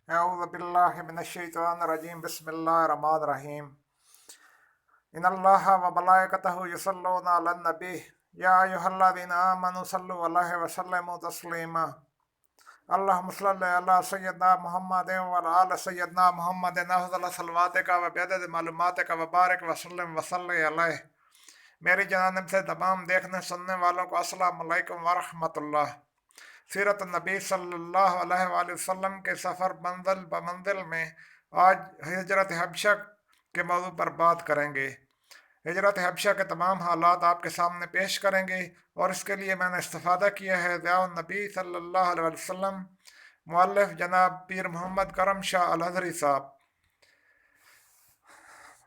أعوذ بالله من الشيطان الرجيم بسم الله الرحمن الرحيم إن الله وملائكته يصلون على النبي يا أيها الذين آمنوا صلوا عليه وسلموا تسليما اللهم صل على سيدنا محمد وعلى آل سيدنا محمد أفضل صلواتك وبعدد معلوماتك وبارك وسلم وصلي عليه۔ میری جانب سے تمام دیکھنے سننے والوں کو السلام علیکم ورحمۃ اللہ۔ سیرت النبی صلی اللہ علیہ وآلہ وسلم کے سفر منزل بمنزل میں آج ہجرت حبشہ کے موضوع پر بات کریں گے۔ ہجرت حبشہ کے تمام حالات آپ کے سامنے پیش کریں گے اور اس کے لیے میں نے استفادہ کیا ہے ضیاء النبی صلی اللہ علیہ وسلم مؤلف جناب پیر محمد کرم شاہ الازہری صاحب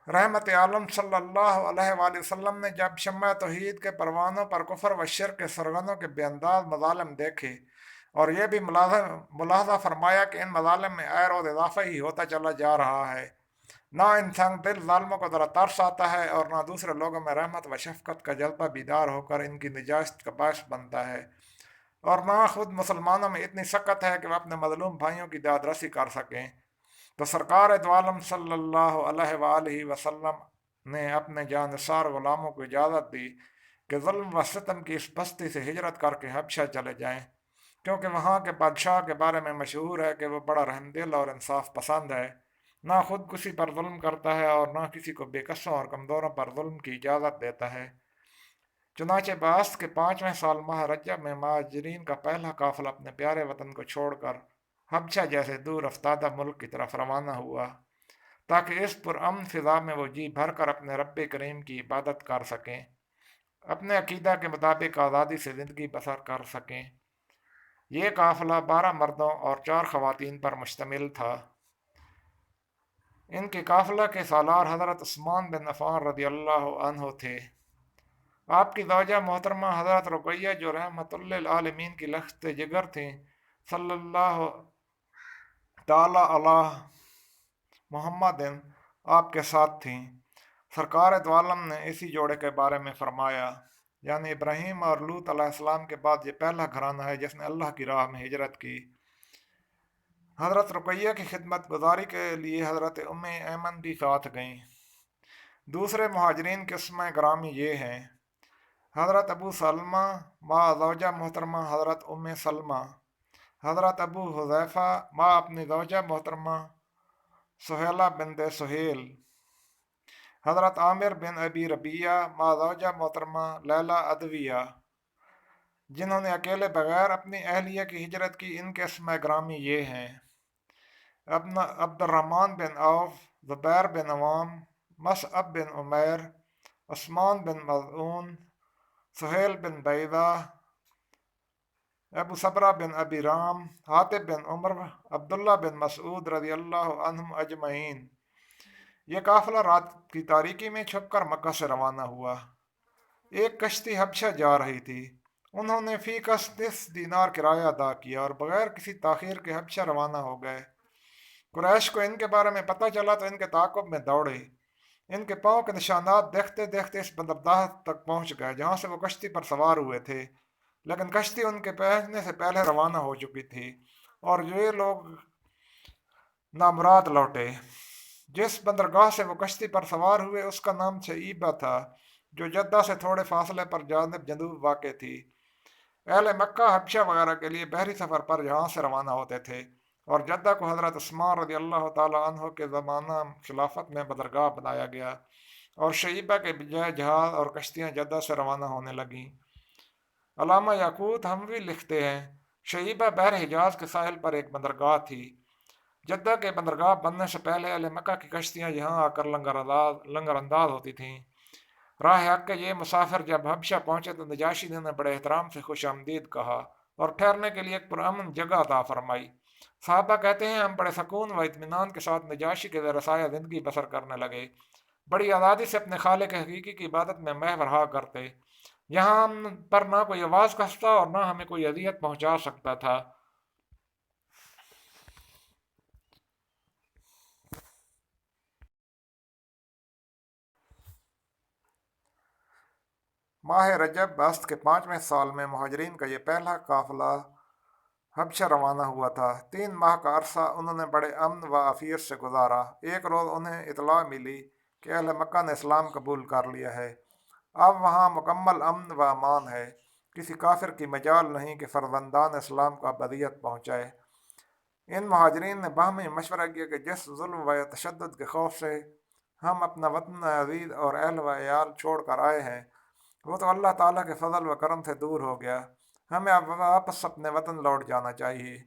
رحمت عالم صلی اللہ علیہ وآلہ وسلم نے جب شمع توحید کے پروانوں پر کفر و شرک کے سرغنوں کے بے انداز مظالم دیکھے اور یہ بھی ملاحظہ فرمایا کہ ان مظالم میں اے روز اضافہ ہی ہوتا چلا جا رہا ہے، نہ انسان دل ظالموں کو ذرا ترس آتا ہے اور نہ دوسرے لوگوں میں رحمت و شفقت کا جذبہ بیدار ہو کر ان کی نجات کا باعث بنتا ہے، اور نہ خود مسلمانوں میں اتنی سخت ہے کہ وہ اپنے مظلوم بھائیوں کی داد رسی کر سکیں۔ تو سرکار دو عالم صلی اللہ علیہ وآلہ وسلم نے اپنے جانثار غلاموں کو اجازت دی کہ ظلم و ستم کی اس بستی سے ہجرت کر کے حبشہ چلے جائیں، کیونکہ وہاں کے بادشاہ کے بارے میں مشہور ہے کہ وہ بڑا رحم دل اور انصاف پسند ہے، نہ خود کسی پر ظلم کرتا ہے اور نہ کسی کو بے کسوں اور کمزوروں پر ظلم کی اجازت دیتا ہے۔ چنانچہ بعث کے 5ویں سال ماہ رجب میں مہاجرین کا پہلا قافلہ اپنے پیارے وطن کو چھوڑ کر حبشہ جیسے دور افتادہ ملک کی طرف روانہ ہوا، تاکہ اس پرامن فضا میں وہ جی بھر کر اپنے رب کریم کی عبادت کر سکیں، اپنے عقیدہ کے مطابق آزادی سے زندگی بسر کر سکیں۔ یہ قافلہ 12 مردوں اور 4 خواتین پر مشتمل تھا۔ ان کے قافلہ کے سالار حضرت عثمان بن عفان رضی اللہ عنہ تھے۔ آپ کی زوجہ محترمہ حضرت رقیہ جو رحمت للعالمین کی لخت جگر تھیں، صلی اللہ تعالی علی محمد، آپ کے ساتھ تھیں۔ سرکار دو عالم نے اسی جوڑے کے بارے میں فرمایا، یعنی ابراہیم اور لوط علیہ السلام کے بعد یہ پہلا گھرانہ ہے جس نے اللہ کی راہ میں ہجرت کی۔ حضرت رقیہ کی خدمت گزاری کے لیے حضرت ام ایمن بھی ساتھ گئیں۔ دوسرے مہاجرین کے اسماء گرامی یہ ہیں: حضرت ابو سلمہ ماں زوجہ محترمہ حضرت ام سلمہ، حضرت ابو حذیفہ ماں اپنی زوجہ محترمہ سہیلہ بنت سہیل، حضرت عامر بن ابی ربیعہ ماں زوجہ محترمہ لیلہ عدویہ، جنہوں نے اکیلے بغیر اپنی اہلیہ کی ہجرت کی۔ ان کے اسماء گرامی یہ ہیں: عبد الرحمن بن عوف، زبیر بن عوام، مصعب بن عمیر، عثمان بن مظعون، سہیل بن بیضہ، ابو صبرہ بن ابی رام، حاطب بن عمر، عبداللہ بن مسعود رضی اللہ عنہم اجمعین۔ یہ قافلہ رات کی تاریکی میں چھپ کر مکہ سے روانہ ہوا۔ ایک کشتی حبشہ جا رہی تھی۔ انہوں نے فی کس 10 دینار کرایہ ادا کیا اور بغیر کسی تاخیر کے حبشہ روانہ ہو گئے۔ قریش کو ان کے بارے میں پتہ چلا تو ان کے تعاقب میں دوڑے۔ ان کے پاؤں کے نشانات دیکھتے دیکھتے اس بندرگاہ تک پہنچ گئے جہاں سے وہ کشتی پر سوار ہوئے تھے، لیکن کشتی ان کے پہنچنے سے پہلے روانہ ہو چکی تھی اور یہ لوگ نامراد لوٹے۔ جس بندرگاہ سے وہ کشتی پر سوار ہوئے اس کا نام شعیبہ تھا، جو جدہ سے تھوڑے فاصلے پر جانب جنوب واقع تھی۔ اہل مکہ حبشہ وغیرہ کے لیے بحری سفر پر یہاں سے روانہ ہوتے تھے، اور جدہ کو حضرت عثمان رضی اللہ تعالیٰ عنہ کے زمانہ خلافت میں بندرگاہ بنایا گیا، اور شعیبہ کے بجائے جہاز اور کشتیاں جدہ سے روانہ ہونے لگیں۔ علامہ یاقوت حموی لکھتے ہیں، شعیبہ بحر حجاز کے ساحل پر ایک بندرگاہ تھی۔ جدہ کے بندرگاہ بننے سے پہلے اہل مکہ کی کشتیاں یہاں آ کر لنگر انداز ہوتی تھیں۔ راہ حق کے یہ مسافر جب حبشہ پہنچے تو نجاشی نے انہیں بڑے احترام سے خوش آمدید کہا اور ٹھہرنے کے لیے ایک پرامن جگہ عطا فرمائی۔ صحابہ کہتے ہیں ہم بڑے سکون و اطمینان کے ساتھ نجاشی کے زیر سایہ زندگی بسر کرنے لگے، بڑی آزادی سے اپنے خالق حقیقی کی عبادت میں محو رہا کرتے۔ یہاں ہم پر نہ کوئی آواز کستا اور نہ ہمیں کوئی اذیت پہنچا سکتا تھا۔ ماہ رجب بعثت کے 5ویں سال میں مہاجرین کا یہ پہلا قافلہ حبشہ روانہ ہوا تھا۔ 3 ماہ کا عرصہ انہوں نے بڑے امن و عافیت سے گزارا۔ ایک روز انہیں اطلاع ملی کہ اہل مکہ نے اسلام قبول کر لیا ہے۔ اب وہاں مکمل امن و امان ہے، کسی کافر کی مجال نہیں کہ فرزندان اسلام کو ابدیت پہنچائے۔ ان مہاجرین نے باہمی مشورہ کیا کہ جس ظلم و تشدد کے خوف سے ہم اپنا وطن عزیز اور اہل و عیال چھوڑ کر آئے ہیں، وہ تو اللہ تعالیٰ کے فضل و کرم سے دور ہو گیا۔ ہمیں اب واپس اپنے وطن لوٹ جانا چاہیے۔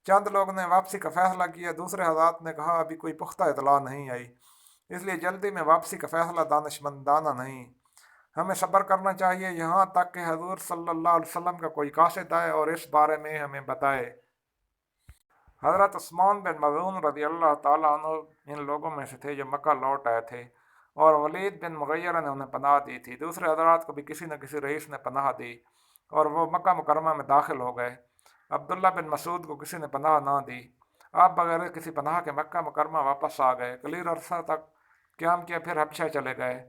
چند لوگ نے واپسی کا فیصلہ کیا، دوسرے حضرات نے کہا ابھی کوئی پختہ اطلاع نہیں آئی، اس لیے جلدی میں واپسی کا فیصلہ دانشمندانہ نہیں، ہمیں صبر کرنا چاہیے یہاں تک کہ حضور صلی اللہ علیہ وسلم کا کوئی قاصد آئے اور اس بارے میں ہمیں بتائے۔ حضرت عثمان بن مظعون رضی اللہ تعالیٰ عنہ ان لوگوں میں سے تھے جو مکہ لوٹ آئے تھے، اور ولید بن مغیرہ نے انہیں پناہ دی تھی۔ دوسرے حضرات کو بھی کسی نہ کسی رئیس نے پناہ دی اور وہ مکہ مکرمہ میں داخل ہو گئے۔ عبداللہ بن مسعود کو کسی نے پناہ نہ دی، آپ بغیر کسی پناہ کے مکہ مکرمہ واپس آ گئے، قلیل عرصہ تک قیام کیا، پھر حبشہ چلے گئے۔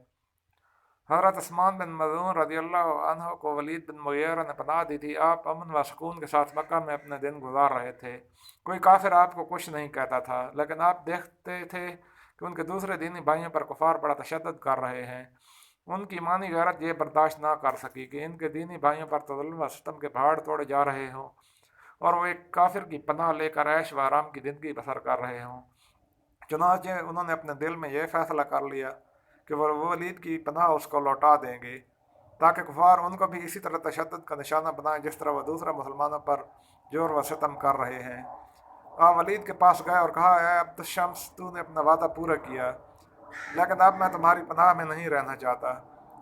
حضرت عثمان بن مظعون رضی اللہ عنہ کو ولید بن مغیرہ نے پناہ دی تھی۔ آپ امن و سکون کے ساتھ مکہ میں اپنے دن گزار رہے تھے، کوئی کافر آپ کو کچھ نہیں کہتا تھا، لیکن آپ دیکھتے تھے کہ ان کے دوسرے دینی بھائیوں پر کفار بڑا تشدد کر رہے ہیں۔ ان کی ایمانی غیرت یہ برداشت نہ کر سکی کہ ان کے دینی بھائیوں پر ظلم و ستم کے پہاڑ توڑے جا رہے ہوں اور وہ ایک کافر کی پناہ لے کر عیش و آرام کی زندگی بسر کر رہے ہوں۔ چنانچہ انہوں نے اپنے دل میں یہ فیصلہ کر لیا کہ وہ ولید کی پناہ اس کو لوٹا دیں گے، تاکہ کفار ان کو بھی اسی طرح تشدد کا نشانہ بنائیں جس طرح وہ دوسرے مسلمانوں پر جور و ستم کر رہے ہیں۔ آپ ولید کے پاس گئے اور کہا، اے عبد الشمس، تو نے اپنا وعدہ پورا کیا، لیکن اب میں تمہاری پناہ میں نہیں رہنا چاہتا،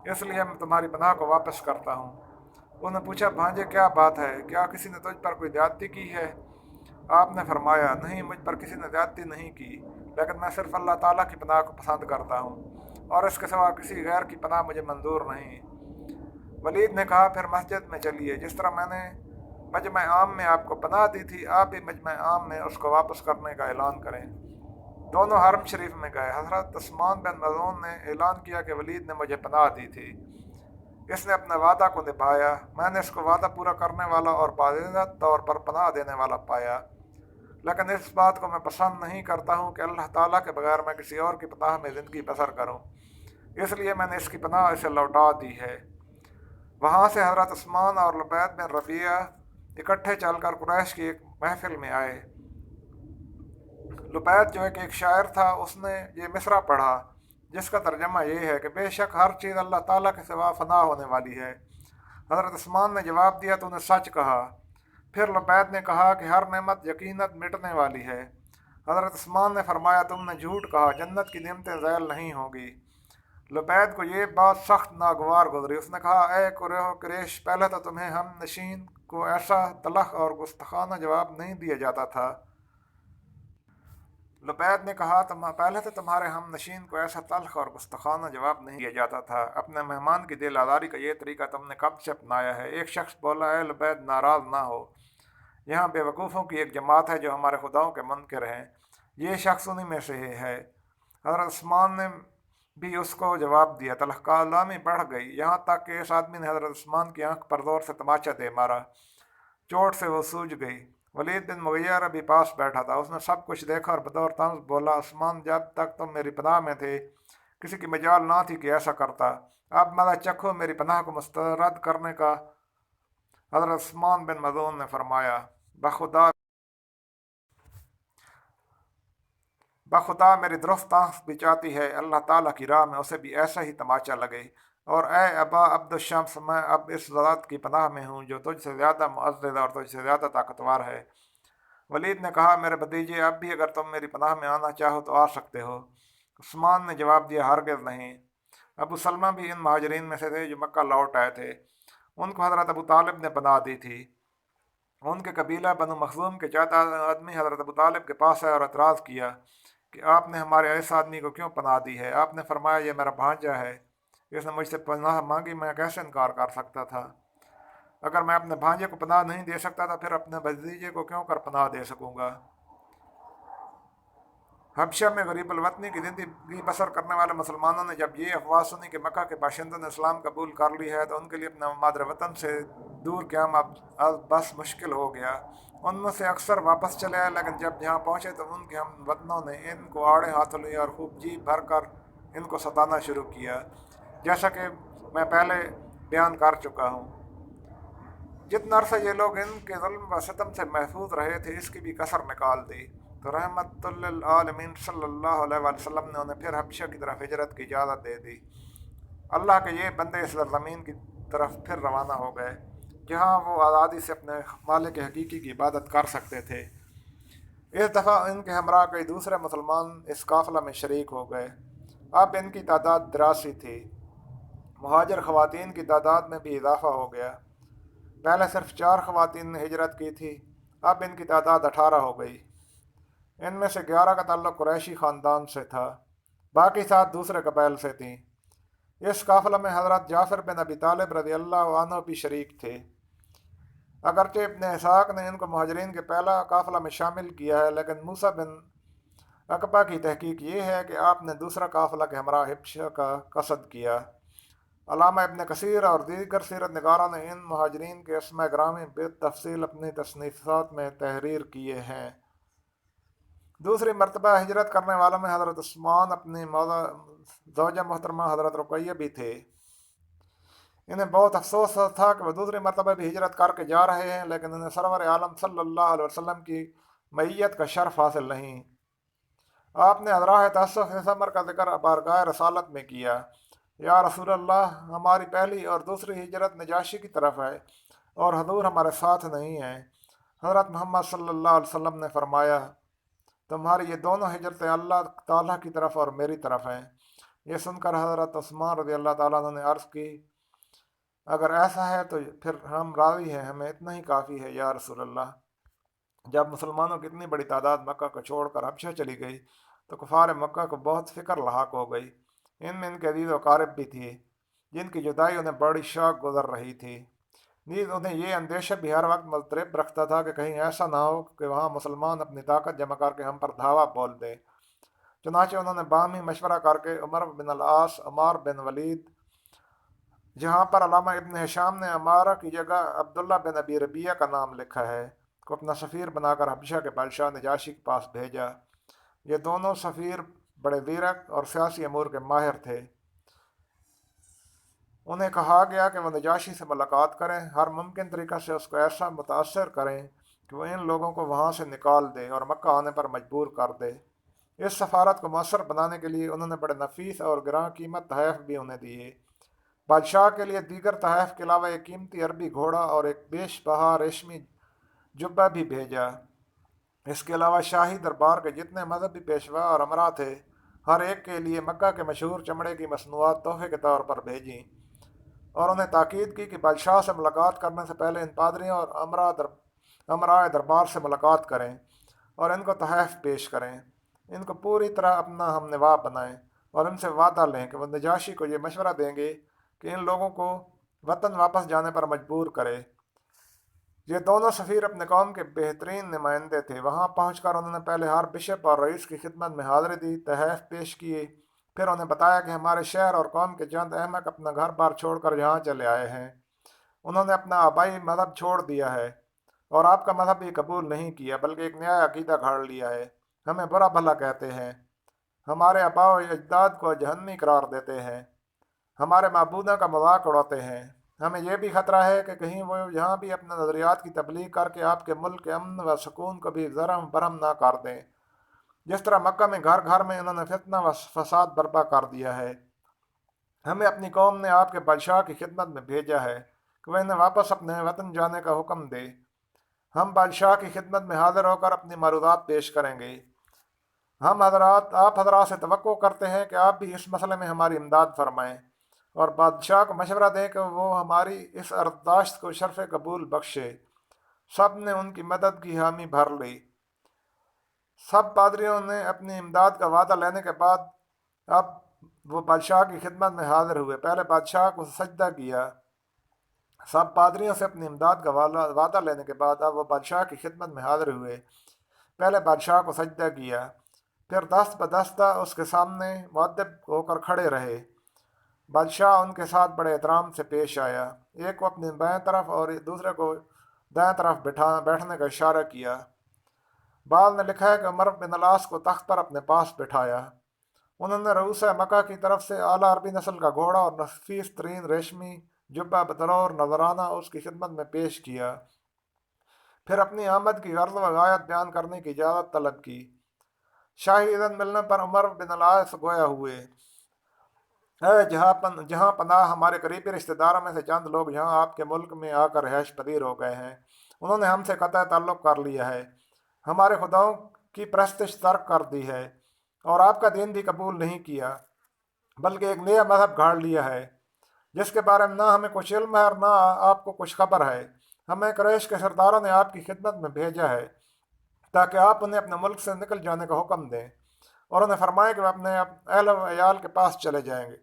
اس لیے میں تمہاری پناہ کو واپس کرتا ہوں۔ انہوں نے پوچھا، بھانجے کیا بات ہے، کیا کسی نے تجھ پر کوئی زیادتی کی ہے؟ آپ نے فرمایا، نہیں، مجھ پر کسی نے زیادتی نہیں کی، لیکن میں صرف اللہ تعالیٰ کی پناہ کو پسند کرتا ہوں اور اس کے سوا کسی غیر کی پناہ مجھے منظور نہیں۔ ولید نے کہا، پھر مسجد میں چلیے، جس طرح میں نے مجمع عام میں آپ کو پناہ دی تھی، آپ بھی مجمع عام میں اس کو واپس کرنے کا اعلان کریں۔ دونوں حرم شریف میں گئے۔ حضرت عثمان بن مظعون نے اعلان کیا کہ ولید نے مجھے پناہ دی تھی، اس نے اپنے وعدہ کو نبھایا، میں نے اس کو وعدہ پورا کرنے والا اور باضابطہ طور پر پناہ دینے والا پایا، لیکن اس بات کو میں پسند نہیں کرتا ہوں کہ اللہ تعالیٰ کے بغیر میں کسی اور کی پناہ میں زندگی بسر کروں، اس لیے میں نے اس کی پناہ اسے لوٹا دی ہے۔ وہاں سے حضرت عثمان اور لبید بن ربیعہ اکٹھے چل کر قریش کی ایک محفل میں آئے۔ لبید جو ایک شاعر تھا، اس نے یہ مصرع پڑھا جس کا ترجمہ یہ ہے کہ بے شک ہر چیز اللہ تعالیٰ کے سوا فنا ہونے والی ہے۔ حضرت عثمان نے جواب دیا، تو نے سچ کہا۔ پھر لبید نے کہا کہ ہر نعمت یقیناً مٹنے والی ہے۔ حضرت عثمان نے فرمایا، تم نے جھوٹ کہا، جنت کی نعمتیں ذیل نہیں ہوں گی۔ لبید کو یہ بات سخت ناگوار گزری، اس نے کہا، اے قریش، پہلے تو تمہیں ہم نشین کو ایسا تلخ اور گستاخانہ جواب نہیں دیا جاتا تھا۔ لبید نے کہا، پہلے تو تمہارے ہم نشین کو ایسا تلخ اور گستاخانہ جواب نہیں دیا جاتا تھا، اپنے مہمان کی دل آزاری کا یہ طریقہ تم نے کب سے اپنایا ہے؟ ایک شخص بولا، اے لبید، ناراض نہ ہو، یہاں بے وقوفوں کی ایک جماعت ہے جو ہمارے خداؤں کے منکر ہیں، یہ شخص انہی میں سے ہے۔ حضرت عثمان نے بھی اس کو جواب دیا۔ تلخ کلامی بڑھ گئی، یہاں تک کہ اس آدمی نے حضرت عثمان کی آنکھ پر زور سے تماچا دے مارا، چوٹ سے وہ سوج گئی۔ ولید بن مغیرہ بھی پاس بیٹھا تھا، اس نے سب کچھ دیکھا اور بطور طنز بولا، عثمان، جب تک تم میری پناہ میں تھے کسی کی مجال نہ تھی کہ ایسا کرتا، اب مزہ چکھو میری پناہ کو مسترد کرنے کا۔ حضرت عثمان بن مظعون نے فرمایا، بخدا میری درست آنکھ بھی چاہتی ہے اللہ تعالیٰ کی راہ میں اسے بھی ایسا ہی تماچا لگے، اور اے ابا عبد الشمس، میں اب اس ذات کی پناہ میں ہوں جو تجھ سے زیادہ معزز اور تجھ سے زیادہ طاقتور ہے۔ ولید نے کہا، میرے بھتیجے، اب بھی اگر تم میری پناہ میں آنا چاہو تو آ سکتے ہو۔ عثمان نے جواب دیا، ہرگز نہیں۔ ابو سلمہ بھی ان مہاجرین میں سے تھے جو مکہ لوٹ آئے تھے، ان کو حضرت ابو طالب نے پناہ دی تھی۔ ان کے قبیلہ بنو مخزوم کے 4 آدمی حضرت ابو طالب کے پاس آئے اور اعتراض کیا کہ آپ نے ہمارے اس آدمی کو کیوں پناہ دی ہے؟ آپ نے فرمایا، یہ میرا بھانجا ہے، اس نے مجھ سے پناہ مانگی، میں کیسے انکار کر سکتا تھا؟ اگر میں اپنے بھانجے کو پناہ نہیں دے سکتا تھا، پھر اپنے بھتیجے کو کیوں کر پناہ دے سکوں گا؟ حبشہ میں غریب الوطنی کی زندگی بسر کرنے والے مسلمانوں نے جب یہ افواہ سنی کہ مکہ کے باشندوں نے اسلام قبول کر لی ہے تو ان کے لیے اپنے مادر وطن سے دور قیام اب بس مشکل ہو گیا۔ ان میں سے اکثر واپس چلے آئے، لیکن جب یہاں پہنچے تو ان کے ہم وطنوں نے ان کو آڑے ہاتھوں لیا اور خوب جی بھر کر ان کو ستانا شروع کیا، جیسا کہ میں پہلے بیان کر چکا ہوں۔ جتنا عرصہ یہ لوگ ان کے ظلم و ستم سے محفوظ رہے تھے اس کی بھی کسر نکال دی، تو رحمت للعالمین صلی اللہ علیہ وآلہ وسلم نے انہیں پھر حبشہ کی طرف ہجرت کی اجازت دے دی۔ اللہ کے یہ بندے اس زمین کی طرف پھر روانہ ہو گئے جہاں وہ آزادی سے اپنے مالک حقیقی کی عبادت کر سکتے تھے۔ اس دفعہ ان کے ہمراہ کئی دوسرے مسلمان اس قافلہ میں شریک ہو گئے۔ اب ان کی تعداد 83 تھی۔ مہاجر خواتین کی تعداد میں بھی اضافہ ہو گیا۔ پہلے صرف 4 خواتین نے ہجرت کی تھی، اب ان کی تعداد 18 ہو گئی۔ ان میں سے 11 کا تعلق قریشی خاندان سے تھا، باقی 7 دوسرے قبائل سے تھیں۔ اس قافلہ میں حضرت جعفر بن ابی طالب رضی اللہ عنہ بھی شریک تھے۔ اگرچہ ابن اسحاق نے ان کو مہاجرین کے پہلا قافلہ میں شامل کیا ہے، لیکن موسیٰ بن عقبہ کی تحقیق یہ ہے کہ آپ نے دوسرا قافلہ کے ہمراہ حبشہ کا قصد کیا۔ علامہ ابن کثیر اور دیگر سیرت نگاروں نے ان مہاجرین کے اسماء گرامی بالتفصیل اپنی تصنیفات میں تحریر کیے ہیں۔ دوسری مرتبہ ہجرت کرنے والوں میں حضرت عثمان اپنی زوجہ محترمہ حضرت رقیہ بھی تھے۔ انہیں بہت افسوس تھا کہ وہ دوسری مرتبہ بھی ہجرت کر کے جا رہے ہیں، لیکن انہیں سرور عالم صلی اللہ علیہ وسلم کی معیت کا شرف حاصل نہیں۔ آپ نے ادراہ تأسف اس امر کا ذکر بارگاہ رسالت میں کیا: یا رسول اللہ، ہماری پہلی اور دوسری ہجرت نجاشی کی طرف ہے اور حضور ہمارے ساتھ نہیں ہیں۔ حضرت محمد صلی اللہ علیہ وسلم نے فرمایا: تمہاری یہ دونوں ہجرتیں اللہ تعالیٰ کی طرف اور میری طرف ہیں۔ یہ سن کر حضرت عثمان رضی اللہ تعالیٰ عنہ نے عرض کی: اگر ایسا ہے تو پھر ہم راضی ہیں، ہمیں اتنا ہی کافی ہے یا رسول اللہ۔ جب مسلمانوں کی اتنی بڑی تعداد مکہ کو چھوڑ کر حبشہ چلی گئی تو کفار مکہ کو بہت فکر لاحق ہو گئی۔ ان میں ان کے عزیز و اقارب بھی تھی جن کی جدائی انہیں بڑی شاق گزر رہی تھی۔ نیز انہیں یہ اندیشہ بھی ہر وقت مضطرب رکھتا تھا کہ کہیں ایسا نہ ہو کہ وہاں مسلمان اپنی طاقت جمع کر کے ہم پر دھاوا بول دیں۔ چنانچہ انہوں نے باہمی مشورہ کر کے عمر بن العاص، عمار بن ولید، جہاں پر علامہ ابن ہشام نے عمارہ کی جگہ عبداللہ بن ابی ربیعہ کا نام لکھا ہے، کو اپنا سفیر بنا کر حبشہ کے بادشاہ نجاشی کے پاس بھیجا۔ یہ دونوں سفیر بڑے زیرک اور سیاسی امور کے ماہر تھے۔ انہیں کہا گیا کہ وہ نجاشی سے ملاقات کریں، ہر ممکن طریقہ سے اس کو ایسا متاثر کریں کہ وہ ان لوگوں کو وہاں سے نکال دے اور مکہ آنے پر مجبور کر دے۔ اس سفارت کو مؤثر بنانے کے لیے انہوں نے بڑے نفیس اور گراں قیمت تحائف بھی انہیں دیے۔ بادشاہ کے لیے دیگر تحائف کے علاوہ ایک قیمتی عربی گھوڑا اور ایک بیش بہا ریشمی جبہ بھی بھیجا۔ اس کے علاوہ شاہی دربار کے جتنے مذہبی پیشوا اور امراء تھے، ہر ایک کے لیے مکہ کے مشہور چمڑے کی مصنوعات تحفے کے طور پر بھیجیں، اور انہیں تاکید کی کہ بادشاہ سے ملاقات کرنے سے پہلے ان پادریوں اور امراء دربار سے ملاقات کریں اور ان کو تحائف پیش کریں، ان کو پوری طرح اپنا ہم نوا بنائیں اور ان سے وعدہ لیں کہ وہ نجاشی کو یہ مشورہ دیں گے کہ ان لوگوں کو وطن واپس جانے پر مجبور کرے۔ یہ دونوں سفیر اپنے قوم کے بہترین نمائندے تھے۔ وہاں پہنچ کر انہوں نے پہلے ہر بشپ اور رئیس کی خدمت میں حاضری دی، تحائف پیش کیے، پھر انہیں بتایا کہ ہمارے شہر اور قوم کے چند احمق اپنا گھر بار چھوڑ کر یہاں چلے آئے ہیں، انہوں نے اپنا آبائی مذہب چھوڑ دیا ہے اور آپ کا مذہب بھی قبول نہیں کیا بلکہ ایک نیا عقیدہ گھاڑ لیا ہے، ہمیں برا بھلا کہتے ہیں، ہمارے آباء و اجداد کو جہنمی قرار دیتے ہیں، ہمارے معبودوں کا مذاق اڑاتے ہیں۔ ہمیں یہ بھی خطرہ ہے کہ کہیں وہ یہاں بھی اپنے نظریات کی تبلیغ کر کے آپ کے ملک کے امن و سکون کو بھی ذرم برہم نہ کر دیں، جس طرح مکہ میں گھر گھر میں انہوں نے فتنہ و فساد برپا کر دیا ہے۔ ہمیں اپنی قوم نے آپ کے بادشاہ کی خدمت میں بھیجا ہے کہ وہ انہیں واپس اپنے وطن جانے کا حکم دے۔ ہم بادشاہ کی خدمت میں حاضر ہو کر اپنی معروضات پیش کریں گے۔ آپ حضرات سے توقع کرتے ہیں کہ آپ بھی اس مسئلے میں ہماری امداد فرمائیں اور بادشاہ کو مشورہ دیں کہ وہ ہماری اس ارداشت کو شرف قبول بخشے۔ سب نے ان کی مدد کی حامی بھر لی۔ سب پادریوں نے اپنی امداد کا وعدہ لینے کے بعد اب وہ بادشاہ کی خدمت میں حاضر ہوئے۔ پہلے بادشاہ کو سجدہ کیا۔ سب پادریوں سے اپنی امداد کا وعدہ لینے کے بعد اب وہ بادشاہ کی خدمت میں حاضر ہوئے۔ پہلے بادشاہ کو سجدہ کیا، پھر دست بدستہ اس کے سامنے مؤدب ہو کر کھڑے رہے۔ بادشاہ ان کے ساتھ بڑے احترام سے پیش آیا، ایک کو اپنی بائیں طرف اور دوسرے کو دائیں طرف بیٹھنے کا اشارہ کیا۔ بعض نے لکھا ہے کہ عمر بن العاص کو تخت پر اپنے پاس بٹھایا۔ انہوں نے رؤوس مکہ کی طرف سے اعلیٰ عربی نسل کا گھوڑا اور نفیس ترین ریشمی جبہ بطور نذرانہ اس کی خدمت میں پیش کیا، پھر اپنی آمد کی غرض و غایت بیان کرنے کی اجازت طلب کی۔ شاہی اذن ملنے پر عمر بن العاص گویا ہوئے، اے جہاں پناہ، ہمارے قریبی رشتہ داروں میں سے چند لوگ یہاں آپ کے ملک میں آ کر رہائش پذیر ہو گئے ہیں۔ انہوں نے ہم سے قطع تعلق کر لیا ہے، ہمارے خداؤں کی پرستش ترک کر دی ہے، اور آپ کا دین بھی قبول نہیں کیا، بلکہ ایک نیا مذہب گھاڑ لیا ہے جس کے بارے میں نہ ہمیں کچھ علم ہے اور نہ آپ کو کچھ خبر ہے۔ ہمیں قریش کے سرداروں نے آپ کی خدمت میں بھیجا ہے تاکہ آپ انہیں اپنے ملک سے نکل جانے کا حکم دیں، اور انہیں فرمائیں کہ وہ اپنے اہل و عیال کے پاس چلے جائیں گے۔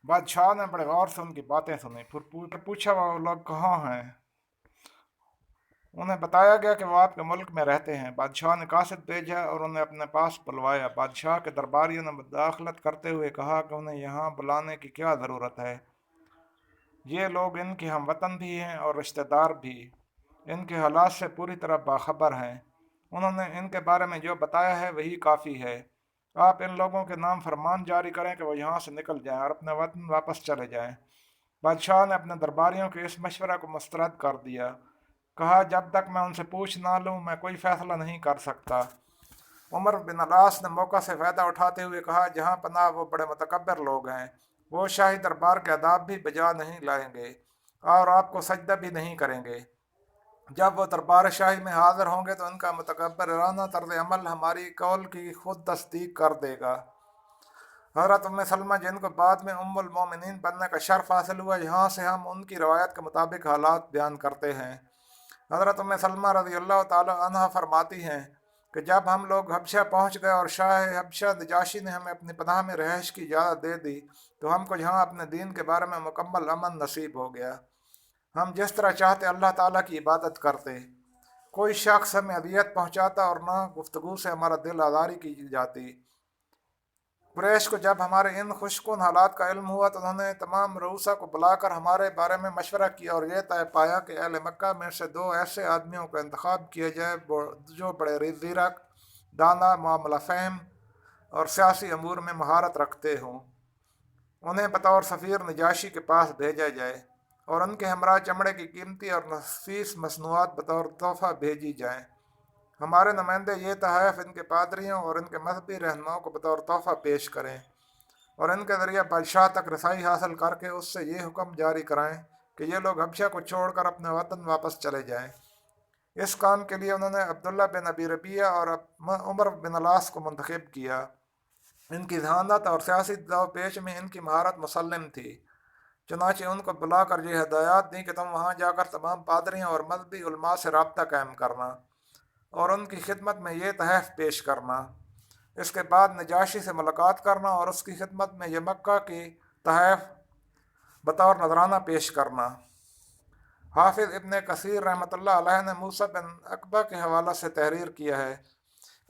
بادشاہ نے بڑے غور سے ان کی باتیں سنی، پھر پوچھا وہ لوگ کہاں ہیں؟ انہیں بتایا گیا کہ وہ آپ کے ملک میں رہتے ہیں۔ بادشاہ نے قاصد بھیجا اور انہیں اپنے پاس بلوایا۔ بادشاہ کے درباریوں نے مداخلت کرتے ہوئے کہا کہ انہیں یہاں بلانے کی کیا ضرورت ہے؟ یہ لوگ ان کے ہم وطن بھی ہیں اور رشتہ دار بھی، ان کے حالات سے پوری طرح باخبر ہیں۔ انہوں نے ان کے بارے میں جو بتایا ہے وہی کافی ہے۔ آپ ان لوگوں کے نام فرمان جاری کریں کہ وہ یہاں سے نکل جائیں اور اپنے وطن واپس چلے جائیں۔ بادشاہ نے اپنے درباریوں کے اس مشورہ کو مسترد کر دیا، کہا جب تک میں ان سے پوچھ نہ لوں میں کوئی فیصلہ نہیں کر سکتا۔ عمر بن العاص نے موقع سے فائدہ اٹھاتے ہوئے کہا جہاں پناہ وہ بڑے متکبر لوگ ہیں، وہ شاہی دربار کے آداب بھی بجا نہیں لائیں گے اور آپ کو سجدہ بھی نہیں کریں گے۔ جب وہ دربار شاہی میں حاضر ہوں گے تو ان کا متکبرانہ طرز عمل ہماری قول کی خود تصدیق کر دے گا۔ حضرت ام سلمہ جن کو بعد میں ام المومنین بننے کا شرف حاصل ہوا، یہاں سے ہم ان کی روایت کے مطابق حالات بیان کرتے ہیں۔ حضرت ام سلمہ رضی اللہ تعالی عنہ فرماتی ہیں کہ جب ہم لوگ حبشہ پہنچ گئے اور شاہ حبشہ نجاشی نے ہمیں اپنی پناہ میں رہائش کی اجازت دے دی تو ہم کو یہاں اپنے دین کے بارے میں مکمل امن نصیب ہو گیا۔ ہم جس طرح چاہتے اللہ تعالیٰ کی عبادت کرتے، کوئی شخص ہمیں اذیت پہنچاتا اور نہ گفتگو سے ہمارا دل آزاری کی جاتی۔ قریش کو جب ہمارے ان خوش کن حالات کا علم ہوا تو انہوں نے تمام رؤسا کو بلا کر ہمارے بارے میں مشورہ کیا اور یہ طے پایا کہ اہل مکہ میں سے 2 ایسے آدمیوں کا انتخاب کیا جائے جو بڑے زیرک، دانا، معاملہ فہم اور سیاسی امور میں مہارت رکھتے ہوں۔ انہیں بطور سفیر نجاشی کے پاس بھیجا جائے اور ان کے ہمراہ چمڑے کی قیمتی اور نفیس مصنوعات بطور تحفہ بھیجی جائیں۔ ہمارے نمائندے یہ تحائف ان کے پادریوں اور ان کے مذہبی رہنماؤں کو بطور تحفہ پیش کریں اور ان کے ذریعہ بادشاہ تک رسائی حاصل کر کے اس سے یہ حکم جاری کرائیں کہ یہ لوگ حبشہ کو چھوڑ کر اپنے وطن واپس چلے جائیں۔ اس کام کے لیے انہوں نے عبداللہ بن ابی ربیعہ اور عمر بن العاص کو منتخب کیا۔ ان کی ذہانت اور سیاسی داؤ پیش میں ان کی مہارت مسلم تھی، چنانچہ ان کو بلا کر یہ ہدایات دیں کہ تم وہاں جا کر تمام پادریوں اور مذہبی علماء سے رابطہ قائم کرنا اور ان کی خدمت میں یہ تحائف پیش کرنا۔ اس کے بعد نجاشی سے ملاقات کرنا اور اس کی خدمت میں یہ مکہ کی تحائف بطور نذرانہ پیش کرنا۔ حافظ ابن کثیر رحمۃ اللہ علیہ نے موسیٰ بن عقبہ کے حوالہ سے تحریر کیا ہے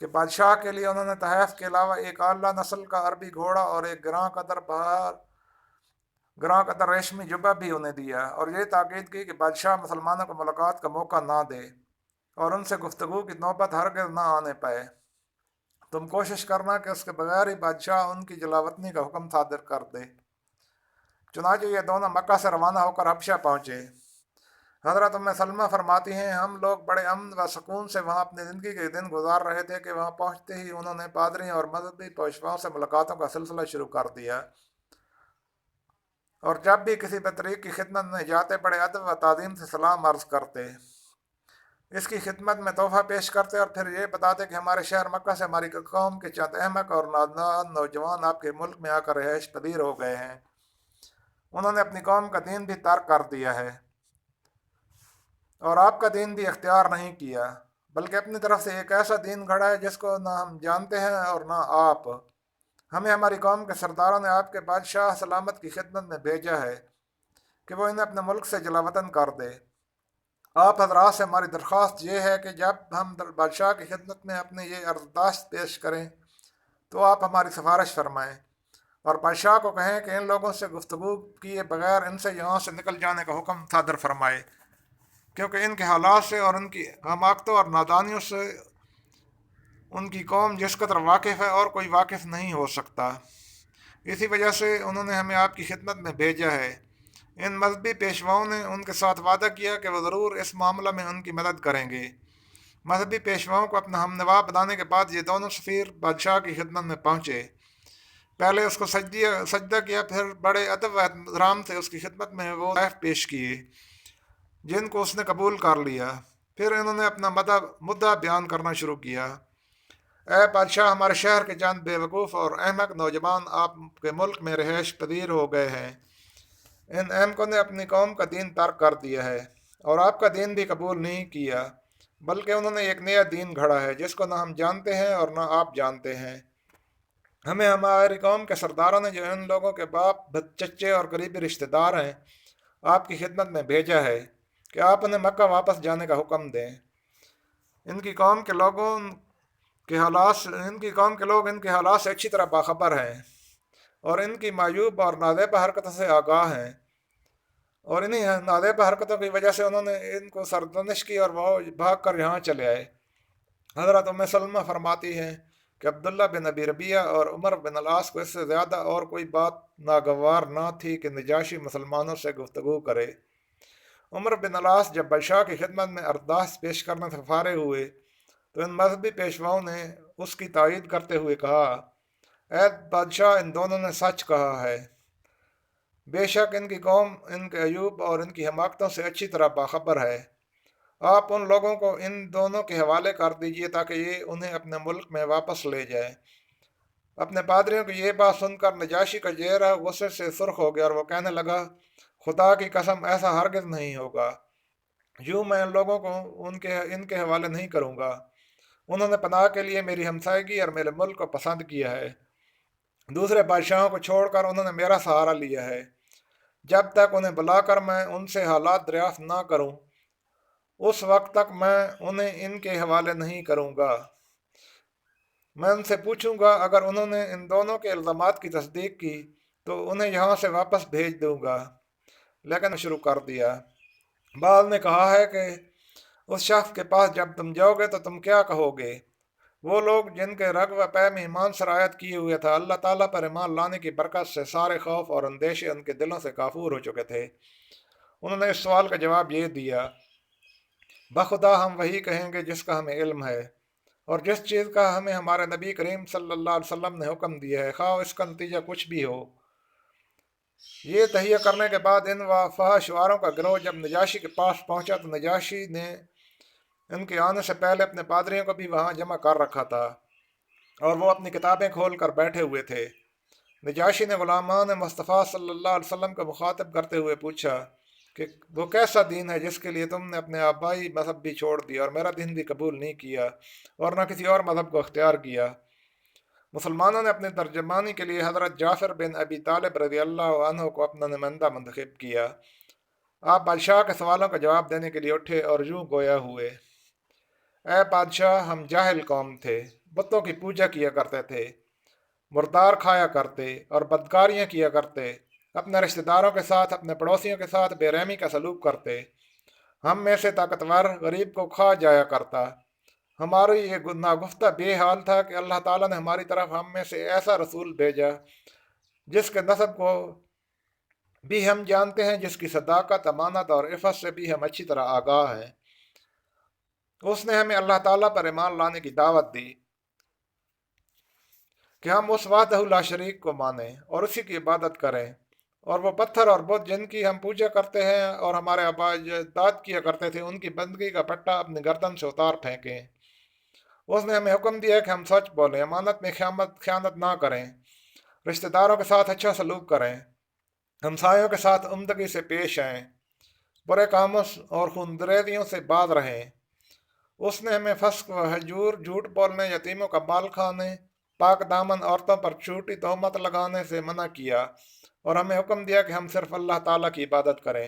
کہ بادشاہ کے لیے انہوں نے تحائف کے علاوہ ایک اعلیٰ نسل کا عربی گھوڑا اور ایک گراں قدر ریشمی جبہ بھی انہیں دیا اور یہ تاکید کی کہ بادشاہ مسلمانوں کو ملاقات کا موقع نہ دے اور ان سے گفتگو کی نوبت ہرگز نہ آنے پائے۔ تم کوشش کرنا کہ اس کے بغیر ہی بادشاہ ان کی جلاوطنی کا حکم صادر کر دے۔ چنانچہ یہ دونوں مکہ سے روانہ ہو کر حبشہ پہنچے۔ حضرت ام سلمہ فرماتی ہیں ہم لوگ بڑے امن و سکون سے وہاں اپنی زندگی کے دن گزار رہے تھے کہ وہاں پہنچتے ہی انہوں نے پادریوں اور مذہبی پیشواؤں سے ملاقاتوں کا سلسلہ شروع کر دیا، اور جب بھی کسی بطریق کی خدمت میں جاتے بڑے ادب و تعظیم سے سلام عرض کرتے، اس کی خدمت میں تحفہ پیش کرتے اور پھر یہ بتاتے کہ ہمارے شہر مکہ سے ہماری قوم کے چند احمق اور نادان نوجوان آپ کے ملک میں آ کر رہائش پذیر ہو گئے ہیں۔ انہوں نے اپنی قوم کا دین بھی ترک کر دیا ہے اور آپ کا دین بھی اختیار نہیں کیا، بلکہ اپنی طرف سے ایک ایسا دین گھڑا ہے جس کو نہ ہم جانتے ہیں اور نہ آپ۔ ہمیں ہماری قوم کے سرداروں نے آپ کے بادشاہ سلامت کی خدمت میں بھیجا ہے کہ وہ انہیں اپنے ملک سے جلاوطن کر دے۔ آپ حضرات سے ہماری درخواست یہ ہے کہ جب ہم بادشاہ کی خدمت میں اپنے یہ عرضداشت پیش کریں تو آپ ہماری سفارش فرمائیں اور بادشاہ کو کہیں کہ ان لوگوں سے گفتگو کیے بغیر ان سے یہاں سے نکل جانے کا حکم صادر فرمائے، کیونکہ ان کے حالات سے اور ان کی حماقتوں اور نادانیوں سے ان کی قوم جس قدر واقف ہے اور کوئی واقف نہیں ہو سکتا۔ اسی وجہ سے انہوں نے ہمیں آپ کی خدمت میں بھیجا ہے۔ ان مذہبی پیشواؤں نے ان کے ساتھ وعدہ کیا کہ وہ ضرور اس معاملہ میں ان کی مدد کریں گے۔ مذہبی پیشواؤں کو اپنا ہم نوا بنانے کے بعد یہ دونوں سفیر بادشاہ کی خدمت میں پہنچے۔ پہلے اس کو سجدہ کیا، پھر بڑے ادب و احترام سے اس کی خدمت میں وہ ضیف پیش کیے جن کو اس نے قبول کر لیا۔ پھر انہوں نے اپنا مدعا بیان کرنا شروع کیا۔ اے بادشاہ، ہمارے شہر کے چند بے وقوف اور احمق نوجوان آپ کے ملک میں رہائش پذیر ہو گئے ہیں۔ ان احمقوں نے اپنی قوم کا دین ترک کر دیا ہے اور آپ کا دین بھی قبول نہیں کیا، بلکہ انہوں نے ایک نیا دین گھڑا ہے جس کو نہ ہم جانتے ہیں اور نہ آپ جانتے ہیں۔ ہمیں ہماری قوم کے سرداروں نے جو ان لوگوں کے باپ چچے اور قریبی رشتہ دار ہیں آپ کی خدمت میں بھیجا ہے کہ آپ انہیں مکہ واپس جانے کا حکم دیں۔ ان کی قوم کے لوگوں ان کی قوم کے لوگ ان کے حالات سے اچھی طرح باخبر ہیں اور ان کی معیوب اور نازیبہ حرکتوں سے آگاہ ہیں، اور انہی نازیبہ حرکتوں کی وجہ سے انہوں نے ان کو سرزنش کی اور وہ بھاگ کر یہاں چلے آئے۔ حضرت ام سلمہ فرماتی ہیں کہ عبداللہ بن ابی ربیہ اور عمر بن العاص کو اس سے زیادہ اور کوئی بات ناگوار نہ تھی کہ نجاشی مسلمانوں سے گفتگو کرے۔ عمر بن العاص جب بادشاہ کی خدمت میں ارداس پیش کرنے سے فارغ ہوئے تو ان مذہبی پیشواؤں نے اس کی تائید کرتے ہوئے کہا، اے بادشاہ، ان دونوں نے سچ کہا ہے۔ بے شک ان کی قوم ان کے عیوب اور ان کی حماقتوں سے اچھی طرح باخبر ہے۔ آپ ان لوگوں کو ان دونوں کے حوالے کر دیجئے تاکہ یہ انہیں اپنے ملک میں واپس لے جائیں۔ اپنے پادریوں کی یہ بات سن کر نجاشی کا چہرہ غصے سے سرخ ہو گیا اور وہ کہنے لگا، خدا کی قسم، ایسا ہرگز نہیں ہوگا۔ یوں میں ان لوگوں کو ان کے حوالے نہیں کروں گا۔ انہوں نے پناہ کے لیے میری ہمسائیگی اور میرے ملک کو پسند کیا ہے۔ دوسرے بادشاہوں کو چھوڑ کر انہوں نے میرا سہارا لیا ہے۔ جب تک انہیں بلا کر میں ان سے حالات دریافت نہ کروں اس وقت تک میں انہیں ان کے حوالے نہیں کروں گا۔ میں ان سے پوچھوں گا، اگر انہوں نے ان دونوں کے الزامات کی تصدیق کی تو انہیں یہاں سے واپس بھیج دوں گا، لیکن شروع کر دیا۔ بعض نے کہا ہے کہ اس شخص کے پاس جب تم جاؤ گے تو تم کیا کہو گے؟ وہ لوگ جن کے رگ و پے میں ایمان سرایت کیے ہوئے تھا، اللہ تعالیٰ پر ایمان لانے کی برکت سے سارے خوف اور اندیشے ان کے دلوں سے کافور ہو چکے تھے۔ انہوں نے اس سوال کا جواب یہ دیا، بخدا ہم وہی کہیں گے جس کا ہمیں علم ہے اور جس چیز کا ہمیں ہمارے نبی کریم صلی اللہ علیہ وسلم نے حکم دیا ہے، خواہ اس کا نتیجہ کچھ بھی ہو۔ یہ تہیہ کرنے کے بعد ان فحش شعاروں کا گروہ جب نجاشی کے پاس پہنچا تو نجاشی نے ان کے آنے سے پہلے اپنے پادریوں کو بھی وہاں جمع کر رکھا تھا اور وہ اپنی کتابیں کھول کر بیٹھے ہوئے تھے۔ نجاشی نے غلامان مصطفیٰ صلی اللہ علیہ وسلم کو مخاطب کرتے ہوئے پوچھا کہ وہ کیسا دین ہے جس کے لیے تم نے اپنے آبائی مذہب بھی چھوڑ دیا اور میرا دین بھی قبول نہیں کیا اور نہ کسی اور مذہب کو اختیار کیا؟ مسلمانوں نے اپنے ترجمانی کے لیے حضرت جعفر بن ابی طالب رضی اللہ عنہ کو اپنا نمائندہ منتخب کیا۔ آپ بادشاہ کے سوالوں کا جواب دینے کے لیے اٹھے اور یوں گویا ہوئے، اے بادشاہ، ہم جاہل قوم تھے، بتوں کی پوجا کیا کرتے تھے، مردار کھایا کرتے اور بدکاریاں کیا کرتے، اپنے رشتہ داروں کے ساتھ، اپنے پڑوسیوں کے ساتھ بے رحمی کا سلوک کرتے، ہم میں سے طاقتور غریب کو کھا جایا کرتا۔ ہماری یہ ناگفتہ بے حال تھا کہ اللہ تعالیٰ نے ہماری طرف ہم میں سے ایسا رسول بھیجا جس کے نسب کو بھی ہم جانتے ہیں، جس کی صداقت، امانت اور عفت سے بھی ہم اچھی طرح آگاہ ہیں۔ اس نے ہمیں اللہ تعالیٰ پر ایمان لانے کی دعوت دی کہ ہم اس وحدہ لا شریک کو مانیں اور اسی کی عبادت کریں، اور وہ پتھر اور بت جن کی ہم پوجا کرتے ہیں اور ہمارے آباء اجداد کیا کرتے تھے، ان کی بندگی کا پٹا اپنی گردن سے اتار پھینکیں۔ اس نے ہمیں حکم دیا کہ ہم سچ بولیں، امانت میں خیانت نہ کریں، رشتہ داروں کے ساتھ اچھا سلوک کریں، ہمسایوں کے ساتھ عمدگی سے پیش آئیں، برے کاموں اور خونریزیوں سے باز رہیں۔ اس نے ہمیں فسق و حجور، جھوٹ بولنے، یتیموں کا مال کھانے، پاک دامن عورتوں پر جھوٹی تہمت لگانے سے منع کیا اور ہمیں حکم دیا کہ ہم صرف اللہ تعالیٰ کی عبادت کریں۔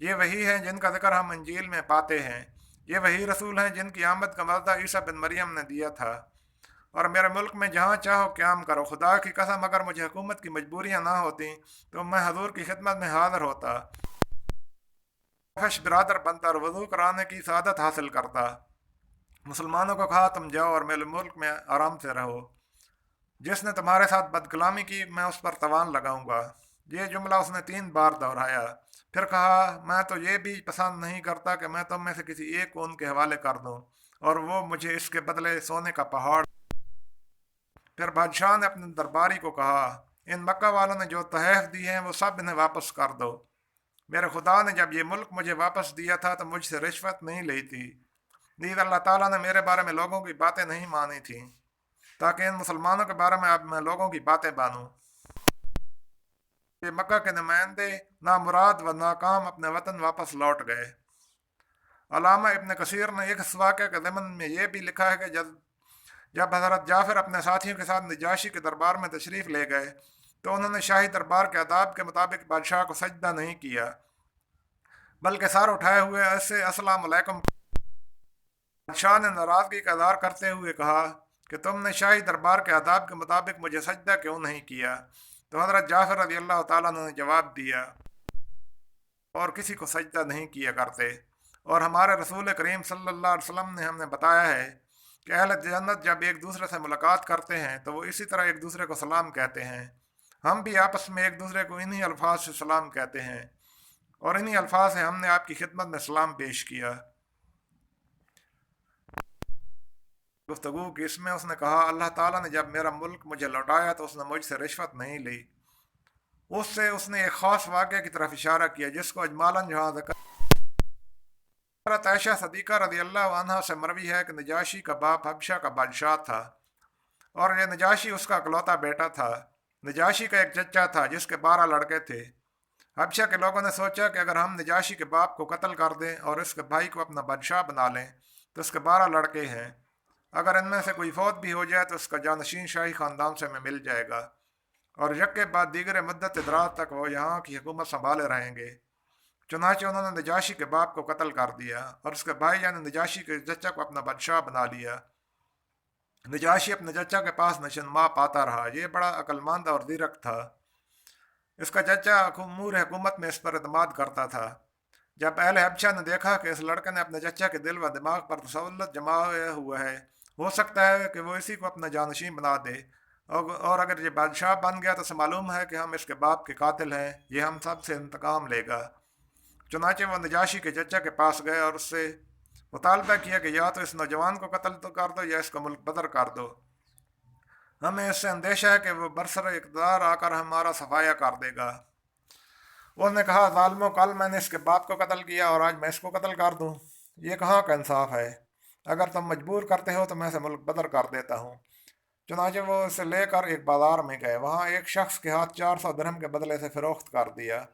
یہ وہی ہیں جن کا ذکر ہم انجیل میں پاتے ہیں، یہ وہی رسول ہیں جن کی آمد کا وعدہ عیسیٰ بن مریم نے دیا تھا، اور میرے ملک میں جہاں چاہو قیام کرو۔ خدا کی قسم اگر مجھے حکومت کی مجبوریاں نہ ہوتیں تو میں حضور کی خدمت میں حاضر ہوتا، فش برادر بنتا اور وضو کرانے کی سعادت حاصل کرتا۔ مسلمانوں کو کہا تم جاؤ اور میرے ملک میں آرام سے رہو، جس نے تمہارے ساتھ بد کلامی کی میں اس پر توان لگاؤں گا۔ یہ جملہ اس نے 3 بار دہرایا، پھر کہا میں تو یہ بھی پسند نہیں کرتا کہ میں تم میں سے کسی ایک کو ان کے حوالے کر دوں اور وہ مجھے اس کے بدلے سونے کا پہاڑ۔ پھر بادشاہ نے اپنے درباری کو کہا ان مکہ والوں نے جو تحائف دی ہیں وہ سب انہیں واپس کر دو۔ میرے خدا نے جب یہ ملک مجھے واپس دیا تھا تو مجھ سے رشوت نہیں لی تھی، نیز اللہ تعالیٰ نے میرے بارے میں لوگوں کی باتیں نہیں مانی تھیں، تاکہ ان مسلمانوں کے بارے میں اب میں لوگوں کی باتیں مانوں۔ یہ مکہ کے نمائندے نامراد و ناکام اپنے وطن واپس لوٹ گئے۔ علامہ ابن کثیر نے اس واقعے کے ضمن میں یہ بھی لکھا ہے کہ جب حضرت جعفر اپنے ساتھیوں کے ساتھ نجاشی کے دربار میں تشریف لے گئے تو انہوں نے شاہی دربار کے آداب کے مطابق بادشاہ کو سجدہ نہیں کیا، بلکہ سر اٹھائے ہوئے ایسے السلام علیکم۔ بادشاہ نے ناراضگی کا اظہار کرتے ہوئے کہا کہ تم نے شاہی دربار کے آداب کے مطابق مجھے سجدہ کیوں نہیں کیا؟ تو حضرت جعفر رضی اللہ تعالیٰ نے جواب دیا اور کسی کو سجدہ نہیں کیا کرتے، اور ہمارے رسول کریم صلی اللہ علیہ وسلم نے ہمیں بتایا ہے کہ اہل جنت جب ایک دوسرے سے ملاقات کرتے ہیں تو وہ اسی طرح ایک دوسرے کو سلام کہتے ہیں۔ ہم بھی آپس میں ایک دوسرے کو انہی الفاظ سے سلام کہتے ہیں، اور انہی الفاظ سے ہم نے آپ کی خدمت میں سلام پیش کیا۔ گفتگو کی اس میں اس نے کہا اللہ تعالیٰ نے جب میرا ملک مجھے لوٹایا تو اس نے مجھ سے رشوت نہیں لی۔ اس نے ایک خاص واقعے کی طرف اشارہ کیا جس کو اجمالاً جہاں ذکر حضرت عائشہ صدیقہ رضی اللہ عنہ سے مروی ہے کہ نجاشی کا باپ حبشہ کا بادشاہ تھا، اور یہ نجاشی اس کا اکلوتا بیٹا تھا۔ نجاشی کا ایک چچا تھا جس کے 12 لڑکے تھے۔ حبشہ کے لوگوں نے سوچا کہ اگر ہم نجاشی کے باپ کو قتل کر دیں اور اس کے بھائی کو اپنا بادشاہ بنا لیں تو اس کے 12 لڑکے ہیں، اگر ان میں سے کوئی فوت بھی ہو جائے تو اس کا جانشین شاہی خاندان سے میں مل جائے گا، اور یک کے بعد دیگر مدت دراز تک وہ یہاں کی حکومت سنبھالے رہیں گے۔ چنانچہ انہوں نے نجاشی کے باپ کو قتل کر دیا اور اس کے بھائی یعنی نجاشی کے چچا کو اپنا بادشاہ بنا لیا۔ نجاشی اپنے چچا کے پاس نشنما پاتا رہا، یہ بڑا عقلمند اور زیرک تھا۔ اس کا چچا امور حکومت میں اس پر اعتماد کرتا تھا۔ جب اہل حبشہ نے دیکھا کہ اس لڑکے نے اپنے چچا کے دل و دماغ پر تسلط جمایا ہوا ہے، ہو سکتا ہے کہ وہ اسی کو اپنا جانشین بنا دے، اور اگر یہ بادشاہ بن گیا تو اسے معلوم ہے کہ ہم اس کے باپ کے قاتل ہیں، یہ ہم سب سے انتقام لے گا۔ چنانچہ وہ نجاشی کے چچا کے پاس گئے اور اس سے مطالبہ کیا کہ یا تو اس نوجوان کو قتل تو کر دو یا اس کو ملک بدر کر دو، ہمیں اس سے اندیشہ ہے کہ وہ برسر اقتدار آ کر ہمارا صفایا کر دے گا۔ انہوں نے کہا ظالموں، کل میں نے اس کے باپ کو قتل کیا اور آج میں اس کو قتل کر دوں، یہ کہاں کا انصاف ہے؟ اگر تم مجبور کرتے ہو تو میں اسے ملک بدر کر دیتا ہوں۔ چنانچہ وہ اسے لے کر ایک بازار میں گئے، وہاں ایک شخص کے ہاتھ 400 درہم کے بدلے سے فروخت کر دیا۔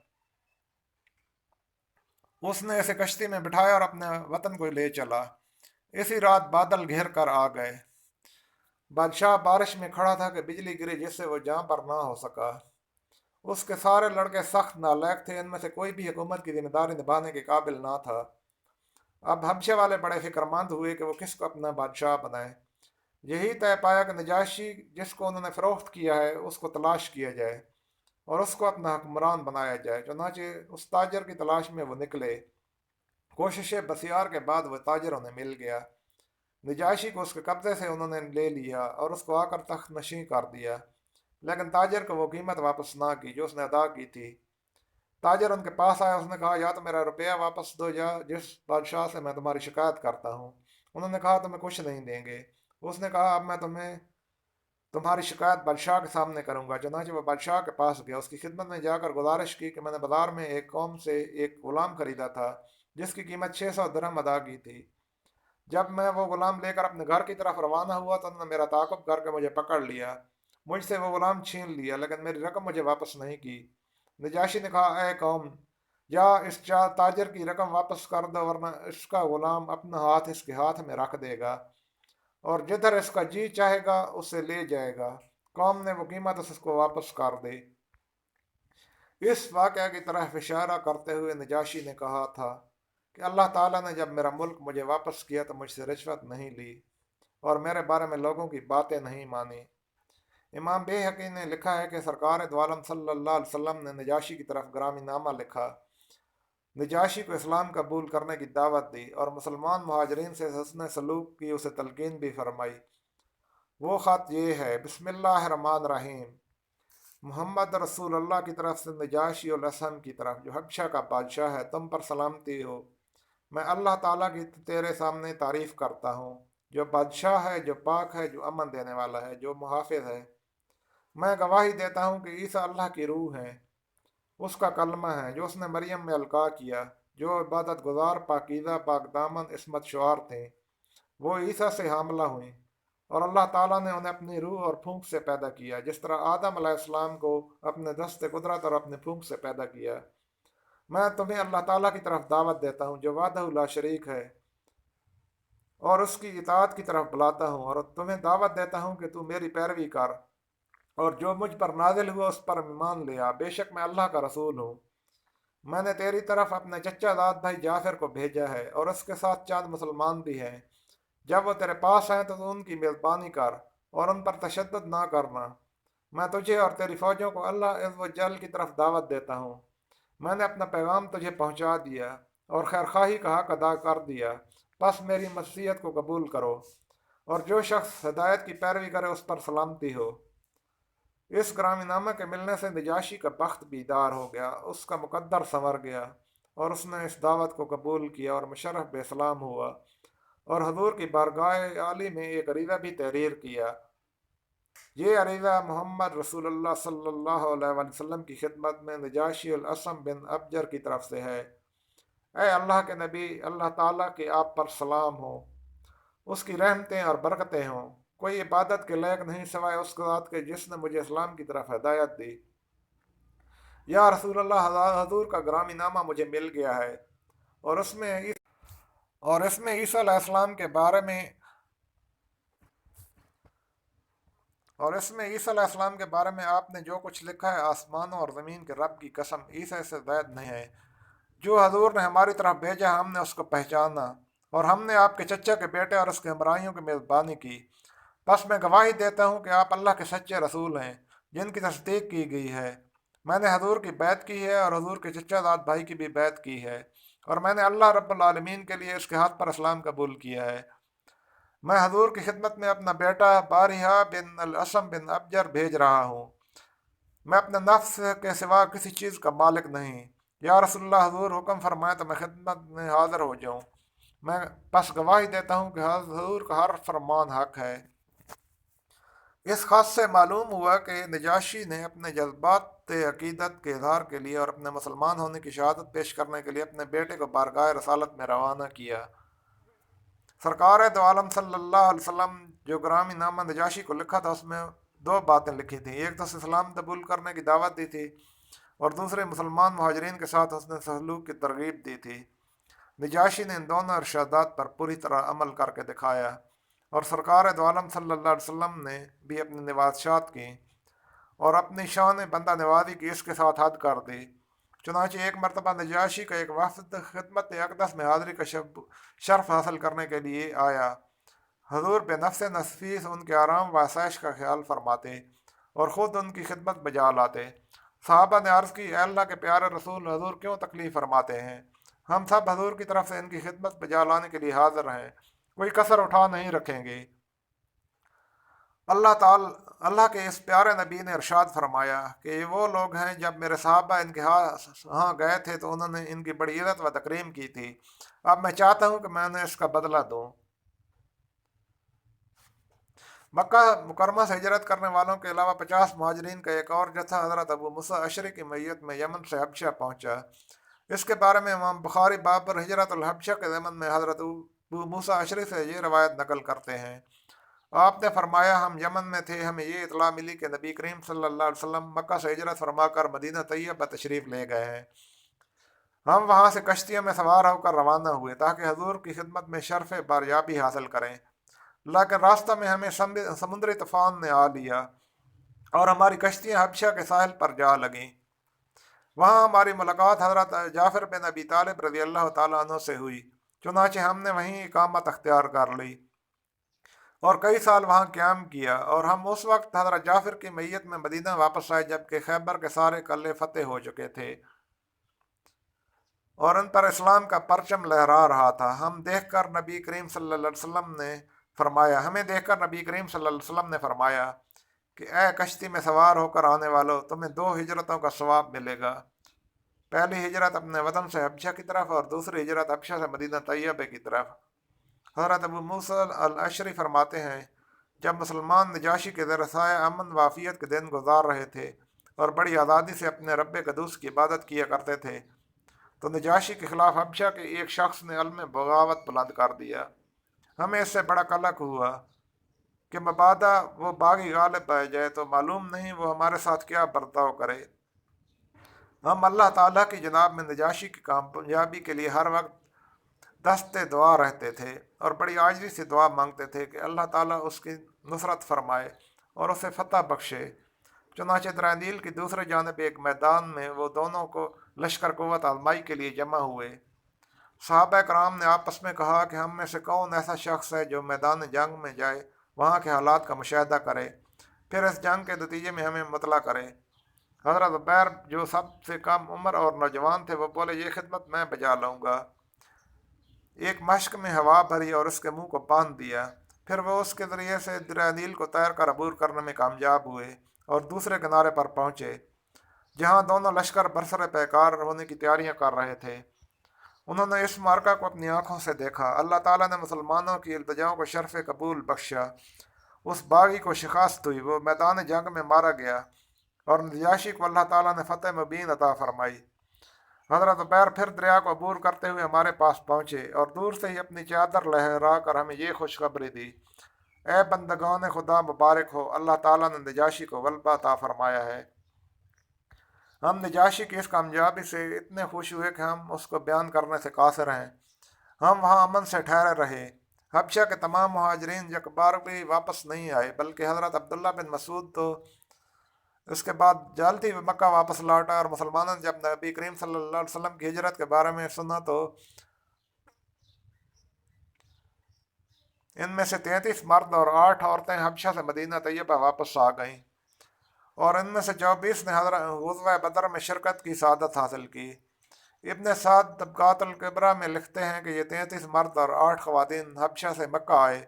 اس نے اسے کشتی میں بٹھایا اور اپنے وطن کو لے چلا۔ اسی رات بادل گھیر کر آ گئے۔ بادشاہ بارش میں کھڑا تھا کہ بجلی گری جس سے وہ جہاں پر نہ ہو سکا۔ اس کے سارے لڑکے سخت نالائق تھے، ان میں سے کوئی بھی حکومت کی ذمہ داری نبھانے کے قابل نہ تھا۔ اب حبشے والے بڑے فکر مند ہوئے کہ وہ کس کو اپنا بادشاہ بنائیں۔ یہی طے پایا کہ نجاشی جس کو انہوں نے فروخت کیا ہے اس کو تلاش کیا جائے اور اس کو اپنا حکمران بنایا جائے۔ چنانچہ اس تاجر کی تلاش میں وہ نکلے۔ کوشش بسیار کے بعد وہ تاجر انہیں مل گیا۔ نجاشی کو اس کے قبضے سے انہوں نے لے لیا اور اس کو آ کر تخت نشین کر دیا، لیکن تاجر کو وہ قیمت واپس نہ کی جو اس نے ادا کی تھی۔ تاجر ان کے پاس آیا، اس نے کہا یا تو میرا روپیہ واپس دو یا جس بادشاہ سے میں تمہاری شکایت کرتا ہوں۔ انہوں نے کہا تمہیں کچھ نہیں دیں گے۔ اس نے کہا اب میں تمہاری شکایت بادشاہ کے سامنے کروں گا۔ چنانچہ وہ بادشاہ کے پاس گیا، اس کی خدمت میں جا کر گزارش کی کہ میں نے بازار میں ایک قوم سے ایک غلام خریدا تھا جس کی قیمت 600 درہم ادا کی تھی۔ جب میں وہ غلام لے کر اپنے گھر کی طرف روانہ ہوا تو انہوں نے میرا تعاقب کر کے مجھے پکڑ لیا، مجھ سے وہ غلام چھین لیا، لیکن میری رقم مجھے واپس نہیں کی۔ نجاشی نے کہا اے قوم، یا اس تاجر کی رقم واپس کر دو ورنہ اس کا غلام اپنا ہاتھ اس کے ہاتھ میں رکھ دے گا اور جدھر اس کا جی چاہے گا اسے لے جائے گا۔ قوم نے وہ قیمت اس کو واپس کر دی۔ اس واقعہ کی طرف اشارہ کرتے ہوئے نجاشی نے کہا تھا کہ اللہ تعالیٰ نے جب میرا ملک مجھے واپس کیا تو مجھ سے رشوت نہیں لی اور میرے بارے میں لوگوں کی باتیں نہیں مانی۔ امام بیہقی نے لکھا ہے کہ سرکار دو عالم صلی اللہ علیہ وسلم نے نجاشی کی طرف گرامی نامہ لکھا، نجاشی کو اسلام قبول کرنے کی دعوت دی اور مسلمان مہاجرین سے حسن سلوک کی اسے تلقین بھی فرمائی۔ وہ خط یہ ہے: بسم اللہ الرحمن الرحیم، محمد رسول اللہ کی طرف سے نجاشی الاسم کی طرف جو حبشہ کا بادشاہ ہے، تم پر سلامتی ہو۔ میں اللہ تعالیٰ کی تیرے سامنے تعریف کرتا ہوں، جو بادشاہ ہے، جو پاک ہے، جو امن دینے والا ہے، جو محافظ ہے۔ میں گواہی دیتا ہوں کہ عیسیٰ اللہ کی روح ہے، اس کا کلمہ ہے جو اس نے مریم میں القاء کیا، جو عبادت گزار، پاکیزہ، پاک دامن، عصمت شعار تھے۔ وہ عیسیٰ سے حاملہ ہوئیں اور اللہ تعالیٰ نے انہیں اپنی روح اور پھونک سے پیدا کیا، جس طرح آدم علیہ السلام کو اپنے دست قدرت اور اپنے پھونک سے پیدا کیا۔ میں تمہیں اللہ تعالیٰ کی طرف دعوت دیتا ہوں جو وحدہ لا شریک ہے، اور اس کی اطاعت کی طرف بلاتا ہوں، اور تمہیں دعوت دیتا ہوں کہ تو میری پیروی کر اور جو مجھ پر نازل ہوا اس پر ایمان لیا۔ بے شک میں اللہ کا رسول ہوں۔ میں نے تیری طرف اپنے چچا داد بھائی جعفر کو بھیجا ہے اور اس کے ساتھ چند مسلمان بھی ہیں۔ جب وہ تیرے پاس آئیں تو ان کی میزبانی کر اور ان پر تشدد نہ کرنا۔ میں تجھے اور تیری فوجوں کو اللہ عز و جل کی طرف دعوت دیتا ہوں۔ میں نے اپنا پیغام تجھے پہنچا دیا اور خیرخواہی کا حق ادا کر دیا، پس میری نصیحت کو قبول کرو، اور جو شخص ہدایت کی پیروی کرے اس پر سلامتی ہو۔ اس گرامی نامہ کے ملنے سے نجاشی کا بخت بیدار ہو گیا، اس کا مقدر سنور گیا اور اس نے اس دعوت کو قبول کیا اور مشرف بے سلام ہوا، اور حضور کی بارگاہ عالی میں ایک عریضہ بھی تحریر کیا۔ یہ عریضہ محمد رسول اللہ صلی اللہ علیہ وآلہ وسلم کی خدمت میں نجاشی الاسم بن ابجر کی طرف سے ہے: اے اللہ کے نبی، اللہ تعالیٰ کے آپ پر سلام ہو، اس کی رحمتیں اور برکتیں ہوں۔ کوئی عبادت کے لائق نہیں سوائے اس ذات کے جس نے مجھے اسلام کی طرف ہدایت دی۔ یا رسول اللہ، حضور کا گرامی نامہ مجھے مل گیا ہے، اور اس میں عیسیٰ علیہ السلام کے بارے میں آپ نے جو کچھ لکھا ہے، آسمانوں اور زمین کے رب کی قسم، عیسیٰ سے زائد نہیں ہے۔ جو حضور نے ہماری طرف بھیجا ہم نے اس کو پہچانا، اور ہم نے آپ کے چچا کے بیٹے اور اس کے ہمراہیوں کی میزبانی کی۔ بس میں گواہی دیتا ہوں کہ آپ اللہ کے سچے رسول ہیں جن کی تصدیق کی گئی ہے۔ میں نے حضور کی بیعت کی ہے اور حضور کے چچا داد بھائی کی بھی بیعت کی ہے، اور میں نے اللہ رب العالمین کے لیے اس کے ہاتھ پر اسلام قبول کیا ہے۔ میں حضور کی خدمت میں اپنا بیٹا بارحہ بن الاسم بن ابجر بھیج رہا ہوں۔ میں اپنے نفس کے سوا کسی چیز کا مالک نہیں۔ یا رسول اللہ، حضور حکم فرمائے تو میں خدمت میں حاضر ہو جاؤں۔ میں بس گواہی دیتا ہوں کہ حضور کا ہر فرمان حق ہے۔ اس خط سے معلوم ہوا کہ نجاشی نے اپنے جذبات عقیدت کے اظہار کے لیے اور اپنے مسلمان ہونے کی شہادت پیش کرنے کے لیے اپنے بیٹے کو بارگاہ رسالت میں روانہ کیا۔ سرکار دو عالم صلی اللہ علیہ وسلم جو گرامی نامہ نجاشی کو لکھا تھا، اس میں دو باتیں لکھی تھیں: ایک تو اسلام قبول کرنے کی دعوت دی تھی، اور دوسرے مسلمان مہاجرین کے ساتھ حسن سلوک کی ترغیب دی تھی۔ نجاشی نے ان دونوں ارشادات پر پوری طرح عمل کر کے دکھایا، اور سرکار دو عالم صلی اللہ علیہ وسلم نے بھی اپنی نوازشات کی اور اپنی شان بندہ نوازی کی اس کے ساتھ حد کر دی۔ چنانچہ ایک مرتبہ نجاشی کا ایک وفد خدمت اقدس میں حاضری کا شرف حاصل کرنے کے لیے آیا۔ حضور بے نفس نفیس ان کے آرام و آسائش کا خیال فرماتے اور خود ان کی خدمت بجا لاتے۔ صحابہ نے عرض کی: اے اللہ کے پیارے رسول، حضور کیوں تکلیف فرماتے ہیں؟ ہم سب حضور کی طرف سے ان کی خدمت بجا لانے کے لیے حاضر ہیں، کوئی کسر اٹھا نہیں رکھیں گے۔ اللہ کے اس پیارے نبی نے ارشاد فرمایا کہ یہ وہ لوگ ہیں جب میرے صحابہ ان کے ہاں گئے تھے تو انہوں نے ان کی بڑی عزت و تکریم کی تھی، اب میں چاہتا ہوں کہ میں انہیں اس کا بدلہ دوں۔ مکہ مکرمہ سے ہجرت کرنے والوں کے علاوہ 50 مہاجرین کا ایک اور جتھا حضرت ابو موسیٰ اشعری کی میت میں یمن سے حبشہ پہنچا۔ اس کے بارے میں امام بخاری باب پر ہجرت الحبشہ کے ضمن میں حضرت ابو موسیٰ اشعری سے یہ روایت نقل کرتے ہیں: آپ نے فرمایا، ہم یمن میں تھے، ہمیں یہ اطلاع ملی کہ نبی کریم صلی اللہ علیہ وسلم مکہ سے ہجرت فرما کر مدینہ طیبہ تشریف لے گئے ہیں۔ ہم وہاں سے کشتیوں میں سوار ہو کر روانہ ہوئے تاکہ حضور کی خدمت میں شرف باریابی حاصل کریں، لیکن راستہ میں ہمیں سمندری طوفان نے آ لیا اور ہماری کشتیاں حبشہ کے ساحل پر جا لگیں۔ وہاں ہماری ملاقات حضرت جعفر بن ابی طالب رضی اللہ تعالیٰ عنہ سے ہوئی، چنانچہ ہم نے وہیں اقامت اختیار کر لی اور کئی سال وہاں قیام کیا، اور ہم اس وقت حضرت جعفر کی میت میں مدینہ واپس آئے جبکہ خیبر کے سارے قلعے فتح ہو چکے تھے اور ان پر اسلام کا پرچم لہرا رہا تھا۔ ہمیں دیکھ کر نبی کریم صلی اللہ علیہ وسلم نے فرمایا کہ اے کشتی میں سوار ہو کر آنے والوں، تمہیں دو ہجرتوں کا ثواب ملے گا۔ پہلی ہجرت اپنے وطن سے حبشہ کی طرف اور دوسری ہجرت حبشہ سے مدینہ طیبہ کی طرف۔ حضرت ابو موسیٰ الاشعری فرماتے ہیں، جب مسلمان نجاشی کے زیر سایہ امن و عافیت کے دن گزار رہے تھے اور بڑی آزادی سے اپنے رب قدوس کی عبادت کیا کرتے تھے تو نجاشی کے خلاف حبشہ کے ایک شخص نے علم بغاوت بلند کر دیا۔ ہمیں اس سے بڑا قلق ہوا کہ مبادا وہ باغی غالب پائے جائے تو معلوم نہیں وہ ہمارے ساتھ کیا برتاؤ کرے۔ ہم اللہ تعالیٰ کی جناب میں نجاشی کی کامیابی کے لیے ہر وقت دست دعا رہتے تھے اور بڑی عاجزی سے دعا مانگتے تھے کہ اللہ تعالیٰ اس کی نصرت فرمائے اور اسے فتح بخشے۔ چنانچہ دریا نیل کی دوسرے جانب ایک میدان میں وہ دونوں کو لشکر قوت آزمائی کے لیے جمع ہوئے۔ صحابہ کرام نے آپس میں کہا کہ ہم میں سے کون ایسا شخص ہے جو میدان جنگ میں جائے، وہاں کے حالات کا مشاہدہ کرے، پھر اس جنگ کے نتیجے میں ہمیں مطلع کرے۔ حضرت عبیر جو سب سے کم عمر اور نوجوان تھے وہ بولے، یہ خدمت میں بجا لاؤں گا۔ ایک مشق میں ہوا بھری اور اس کے منہ کو باندھ دیا، پھر وہ اس کے ذریعے سے دریا نیل کو تیر کر عبور کرنے میں کامیاب ہوئے اور دوسرے کنارے پر پہنچے جہاں دونوں لشکر برسر پیکار ہونے کی تیاریاں کر رہے تھے۔ انہوں نے اس معرکہ کو اپنی آنکھوں سے دیکھا۔ اللہ تعالیٰ نے مسلمانوں کی التجاؤں کو شرف قبول بخشا، اس باغی کو شکست ہوئی، وہ میدان جنگ میں مارا گیا اور نجاشی کو اللہ تعالیٰ نے فتح مبین عطا فرمائی۔ حضرت عبیر پھر دریا کو عبور کرتے ہوئے ہمارے پاس پہنچے اور دور سے ہی اپنی چادر لہرا کر ہمیں یہ خوشخبری دی، اے بندگان خدا مبارک ہو، اللہ تعالیٰ نے نجاشی کو غلبہ عطا فرمایا ہے۔ ہم نجاشی کی اس کامیابی سے اتنے خوش ہوئے کہ ہم اس کو بیان کرنے سے قاصر ہیں۔ ہم وہاں امن سے ٹھہرے رہے۔ حبشہ کے تمام مہاجرین یک بار بھی واپس نہیں آئے، بلکہ حضرت عبداللہ بن مسعود تو اس کے بعد جلدی مکہ واپس لوٹا، اور مسلمانوں نے جب نبی کریم صلی اللہ علیہ وسلم کی ہجرت کے بارے میں سنا تو ان میں سے 33 مرد اور 8 عورتیں حبشہ سے مدینہ طیبہ واپس آ گئیں، اور ان میں سے 24 نے حضرت غزوہ بدر میں شرکت کی سعادت حاصل کی۔ ابن سعد طبقات الکبریٰ میں لکھتے ہیں کہ یہ 33 مرد اور 8 خواتین حبشہ سے مکہ آئے،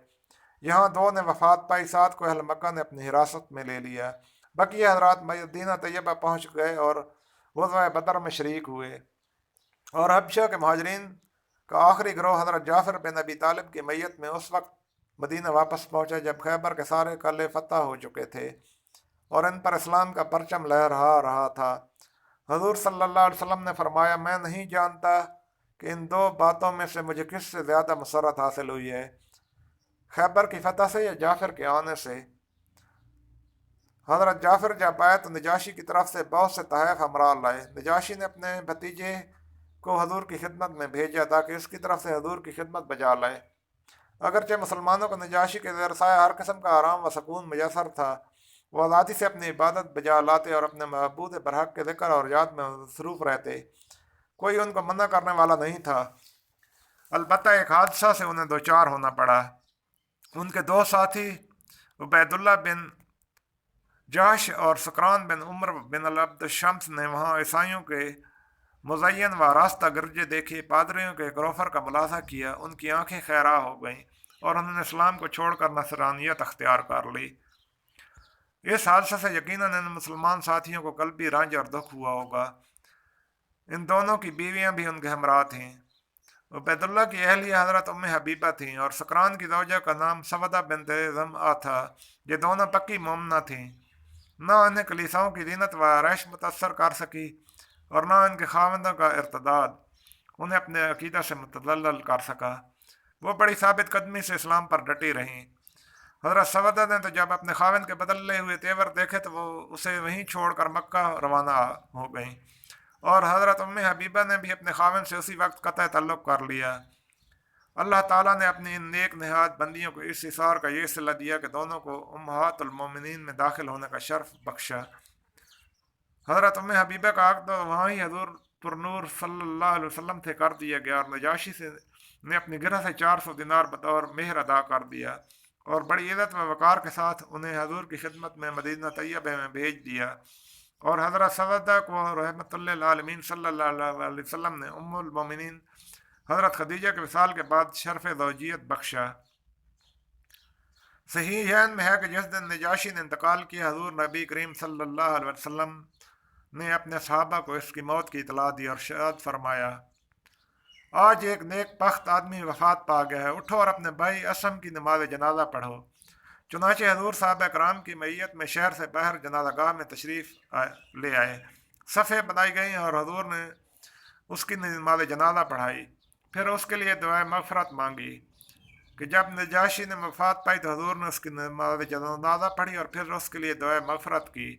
یہاں 2 نے وفات پائی، 7 کو اہل مکہ نے اپنی حراست میں لے لیا۔ بقیہ حضرات مدینہ طیبہ پہنچ گئے اور غزوہ بدر میں شریک ہوئے، اور حبشہ کے مہاجرین کا آخری گروہ حضرت جعفر بن ابی طالب کی میت میں اس وقت مدینہ واپس پہنچا جب خیبر کے سارے قلعے فتح ہو چکے تھے اور ان پر اسلام کا پرچم لہرا رہا تھا۔ حضور صلی اللہ علیہ وسلم نے فرمایا، میں نہیں جانتا کہ ان 2 باتوں میں سے مجھے کس سے زیادہ مسرت حاصل ہوئی ہے، خیبر کی فتح سے یا جعفر کے آنے سے۔ حضرت جعفر جب آئے تو نجاشی کی طرف سے بہت سے تحائف ہمراہ لائے۔ نجاشی نے اپنے بھتیجے کو حضور کی خدمت میں بھیجا تاکہ اس کی طرف سے حضور کی خدمت بجا لائے۔ اگرچہ مسلمانوں کو نجاشی کے زیر سایہ ہر قسم کا آرام و سکون میسر تھا، وہ آزادی سے اپنی عبادت بجا لاتے اور اپنے معبود برحق کے ذکر اور یاد میں مصروف رہتے، کوئی ان کو منع کرنے والا نہیں تھا۔ البتہ ایک حادثہ سے انہیں دوچار ہونا پڑا۔ ان کے 2 ساتھی عبید اللہ بن جاش اور سکران بن عمر بن العبد الشمس نے وہاں عیسائیوں کے مزین و راستہ گرجے دیکھے، پادریوں کے گروفر کا ملاحظہ کیا، ان کی آنکھیں خیرہ ہو گئیں اور انہوں نے اسلام کو چھوڑ کر نصرانیت اختیار کر لی۔ اس حادثے سے یقیناً ان مسلمان ساتھیوں کو قلبی رنج اور دکھ ہوا ہوگا۔ ان دونوں کی بیویاں بھی ان کے ہمراہ تھیں۔ عبید اللہ کی اہلیہ حضرت ام حبیبہ تھیں اور سکران کی زوجہ کا نام سودہ بنت زمعہ تھا۔ یہ دونوں پکی مومنہ تھیں۔ نہ انہیں کلیساؤں کی زینت و آرائش متاثر کر سکی اور نہ ان کے خاوندوں کا ارتداد انہیں اپنے عقیدہ سے متدلل کر سکا۔ وہ بڑی ثابت قدمی سے اسلام پر ڈٹی رہیں۔ حضرت سودہ نے تو جب اپنے خاوند کے بدلے ہوئے تیور دیکھے تو وہ اسے وہیں چھوڑ کر مکہ روانہ ہو گئیں، اور حضرت ام حبیبہ نے بھی اپنے خاوند سے اسی وقت قطع تعلق کر لیا۔ اللہ تعالیٰ نے اپنی ان نیک نہاد بندیوں کو اس اثار کا یہ صلہ دیا کہ دونوں کو امہات المومنین میں داخل ہونے کا شرف بخشا۔ حضرت حبیبہ کا عقد وہاں ہی حضور پر نور صلی اللہ علیہ وسلم سے کر دیا گیا، اور نجاشی سے نے اپنی گرہ سے 400 دینار بطور مہر ادا کر دیا، اور بڑی عزت و وقار کے ساتھ انہیں حضور کی خدمت میں مدینہ طیبہ میں بھیج دیا۔ اور حضرت سودہ کو رحمۃ اللہ العالمین صلی اللہ علیہ وسلم نے ام المومنین حضرت خدیجہ کے وصال کے بعد شرف زوجیت بخشا۔ صحیحین میں ہے کہ جس دن نجاشی نے انتقال کیا، حضور نبی کریم صلی اللہ علیہ وسلم نے اپنے صحابہ کو اس کی موت کی اطلاع دی اور ارشاد فرمایا، آج ایک نیک بخت آدمی وفات پا گیا ہے، اٹھو اور اپنے بھائی اسم کی نماز جنازہ پڑھو۔ چنانچہ حضور صحابہ کرام کی معیت میں شہر سے باہر جنازہ گاہ میں تشریف لے آئے، صفیں بنائی گئیں اور حضور نے اس کی نماز جنازہ پڑھائی، پھر اس کے لیے دعائے مغفرت مانگی کہ جب نجاشی نے وفات پائی تو حضور نے اس کی نماز جنازہ پڑھی اور پھر اس کے لیے دعائے مغفرت کی۔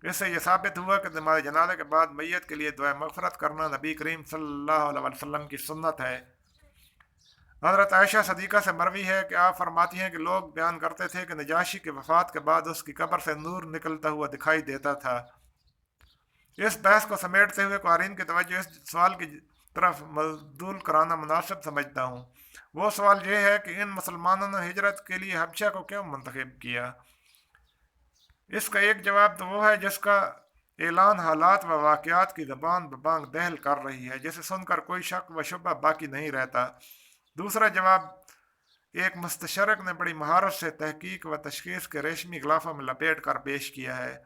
اس سے یہ ثابت ہوا کہ نماز جنازہ کے بعد میت کے لیے دعائے مغفرت کرنا نبی کریم صلی اللہ علیہ وسلم کی سنت ہے۔ حضرت عائشہ صدیقہ سے مروی ہے کہ آپ فرماتی ہیں کہ لوگ بیان کرتے تھے کہ نجاشی کی وفات کے بعد اس کی قبر سے نور نکلتا ہوا دکھائی دیتا تھا۔ اس بحث کو سمیٹتے ہوئے قارئین کی توجہ اس سوال کی طرف مبذول کرانا مناسب سمجھتا ہوں۔ وہ سوال یہ ہے کہ ان مسلمانوں نے ہجرت کے لیے حبشہ کو کیوں منتخب کیا؟ اس کا ایک جواب تو وہ ہے جس کا اعلان حالات و واقعات کی زبان ببانگ دہل کر رہی ہے، جسے سن کر کوئی شک و شبہ باقی نہیں رہتا۔ دوسرا جواب ایک مستشرق نے بڑی مہارت سے تحقیق و تشخیص کے ریشمی غلافوں میں لپیٹ کر پیش کیا ہے۔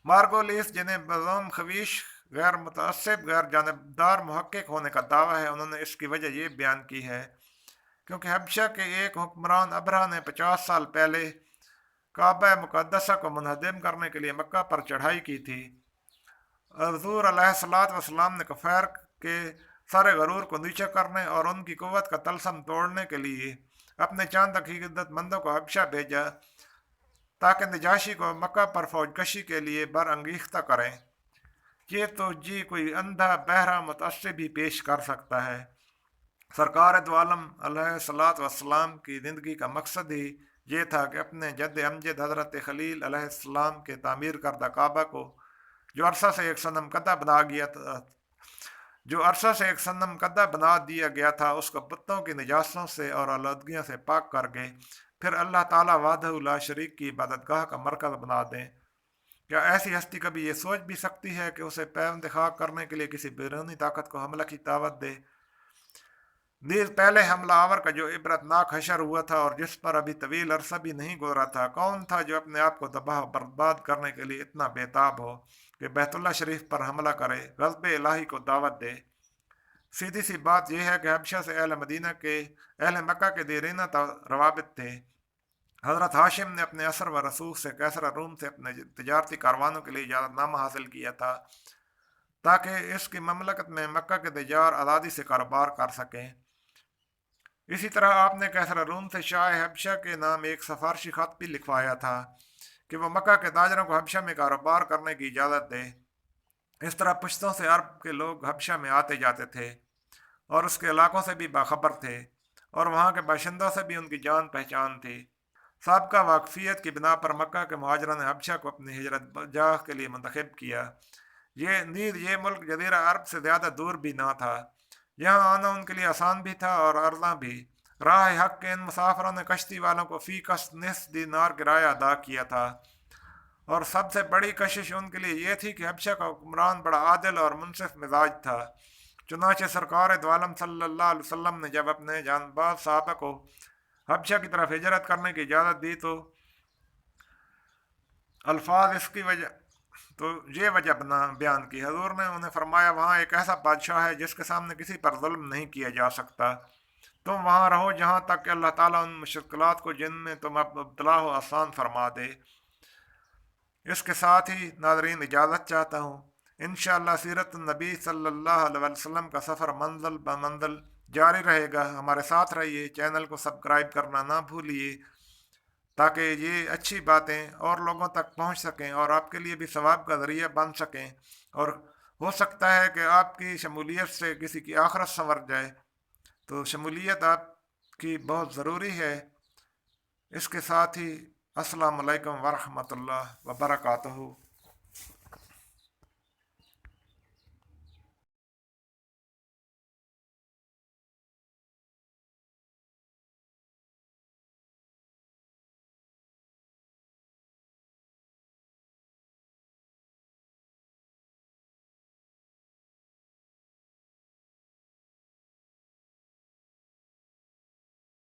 مارگولیس، جنہیں بزوم خویش، غیر متعصب، غیر جانبدار محقق ہونے کا دعویٰ ہے، انہوں نے اس کی وجہ یہ بیان کی ہے کیونکہ حبشہ کے ایک حکمران ابرہہ نے 50 سال پہلے کعبہ مقدسہ کو منہدم کرنے کے لیے مکہ پر چڑھائی کی تھی۔ حضور علیہ الصلوۃ والسلام نے کفار کے سارے غرور کو نیچے کرنے اور ان کی قوت کا طلسم توڑنے کے لیے اپنے چند عقیدت مندوں کو حبشہ بھیجا تاکہ نجاشی کو مکہ پر فوج کشی کے لیے برانگیختہ کریں۔ یہ تو جی کوئی اندھا بہرا متعصب ہی پیش کر سکتا ہے۔ سرکار دو عالم علیہ الصلوۃ والسلام کی زندگی کا مقصد ہی یہ تھا کہ اپنے جد امجد حضرت خلیل علیہ السلام کے تعمیر کردہ کعبہ کو جو عرصہ سے ایک صنم قدہ بنا دیا گیا تھا اس کو بتوں کی نجاستوں سے اور آلودگیوں سے پاک کر گئے، پھر اللہ تعالیٰ وحدہ لا شریک کی عبادت گاہ کا مرکز بنا دیں۔ کیا ایسی ہستی کبھی یہ سوچ بھی سکتی ہے کہ اسے پیوند خاک کرنے کے لیے کسی بیرونی طاقت کو حملہ کی دعوت دے؟ نیز پہلے حملہ آور کا جو عبرتناک حشر ہوا تھا اور جس پر ابھی طویل عرصہ بھی نہیں گزرا تھا، کون تھا جو اپنے آپ کو تباہ و برباد کرنے کے لیے اتنا بےتاب ہو کہ بیت اللہ شریف پر حملہ کرے، غضب الہی کو دعوت دے؟ سیدھی سی بات یہ ہے کہ حبشہ سے اہل مکہ کے دیرینہ روابط تھے۔ حضرت ہاشم نے اپنے اثر و رسوخ سے کیسرا روم سے اپنے تجارتی کاروانوں کے لیے اجازت نامہ حاصل کیا تھا تاکہ اس کی مملکت میں مکہ کے تجار آزادی سے کاروبار کر سکیں۔ اسی طرح آپ نے کیسرا روم سے شاہ حبشہ کے نام ایک سفارشی خط بھی لکھوایا تھا کہ وہ مکہ کے تاجروں کو حبشہ میں کاروبار کرنے کی اجازت دے۔ اس طرح پشتوں سے عرب کے لوگ حبشہ میں آتے جاتے تھے اور اس کے علاقوں سے بھی باخبر تھے، اور وہاں کے باشندوں سے بھی ان کی جان پہچان تھی۔ سابقہ واقفیت کی بنا پر مکہ کے مہاجروں نے حبشہ کو اپنی ہجرت جاہ کے لیے منتخب کیا۔ یہ ملک جزیرہ عرب سے زیادہ دور بھی نہ تھا، یہاں آنا ان کے لیے آسان بھی تھا اور ارزاں بھی۔ راہ حق کے ان مسافروں نے کشتی والوں کو فی کس نصف دینار کرایہ ادا کیا تھا، اور سب سے بڑی کشش ان کے لیے یہ تھی کہ حبشہ کا حکمران بڑا عادل اور منصف مزاج تھا۔ چنانچہ سرکار دو عالم صلی اللہ علیہ وسلم نے جب اپنے جانباز صحابہ کو حبشہ کی طرف ہجرت کرنے کی اجازت دی تو الفاظ اس کی وجہ تو یہ وجہ بیان کی۔ حضور نے انہیں فرمایا، وہاں ایک ایسا بادشاہ ہے جس کے سامنے کسی پر ظلم نہیں کیا جا سکتا، تم وہاں رہو جہاں تک کہ اللہ تعالیٰ ان مشکلات کو جن میں تم مبتلا ہو آسان فرما دے۔ اس کے ساتھ ہی ناظرین اجازت چاہتا ہوں۔ انشاءاللہ سیرت النبی صلی اللہ علیہ وسلم کا سفر منزل بمنزل جاری رہے گا۔ ہمارے ساتھ رہیے، چینل کو سبسکرائب کرنا نہ بھولیے تاکہ یہ اچھی باتیں اور لوگوں تک پہنچ سکیں اور آپ کے لیے بھی ثواب کا ذریعہ بن سکیں، اور ہو سکتا ہے کہ آپ کی شمولیت سے کسی کی آخرت سنور جائے، تو شمولیت آپ کی بہت ضروری ہے۔ اس کے ساتھ ہی السلام علیکم ورحمۃ اللہ وبرکاتہ۔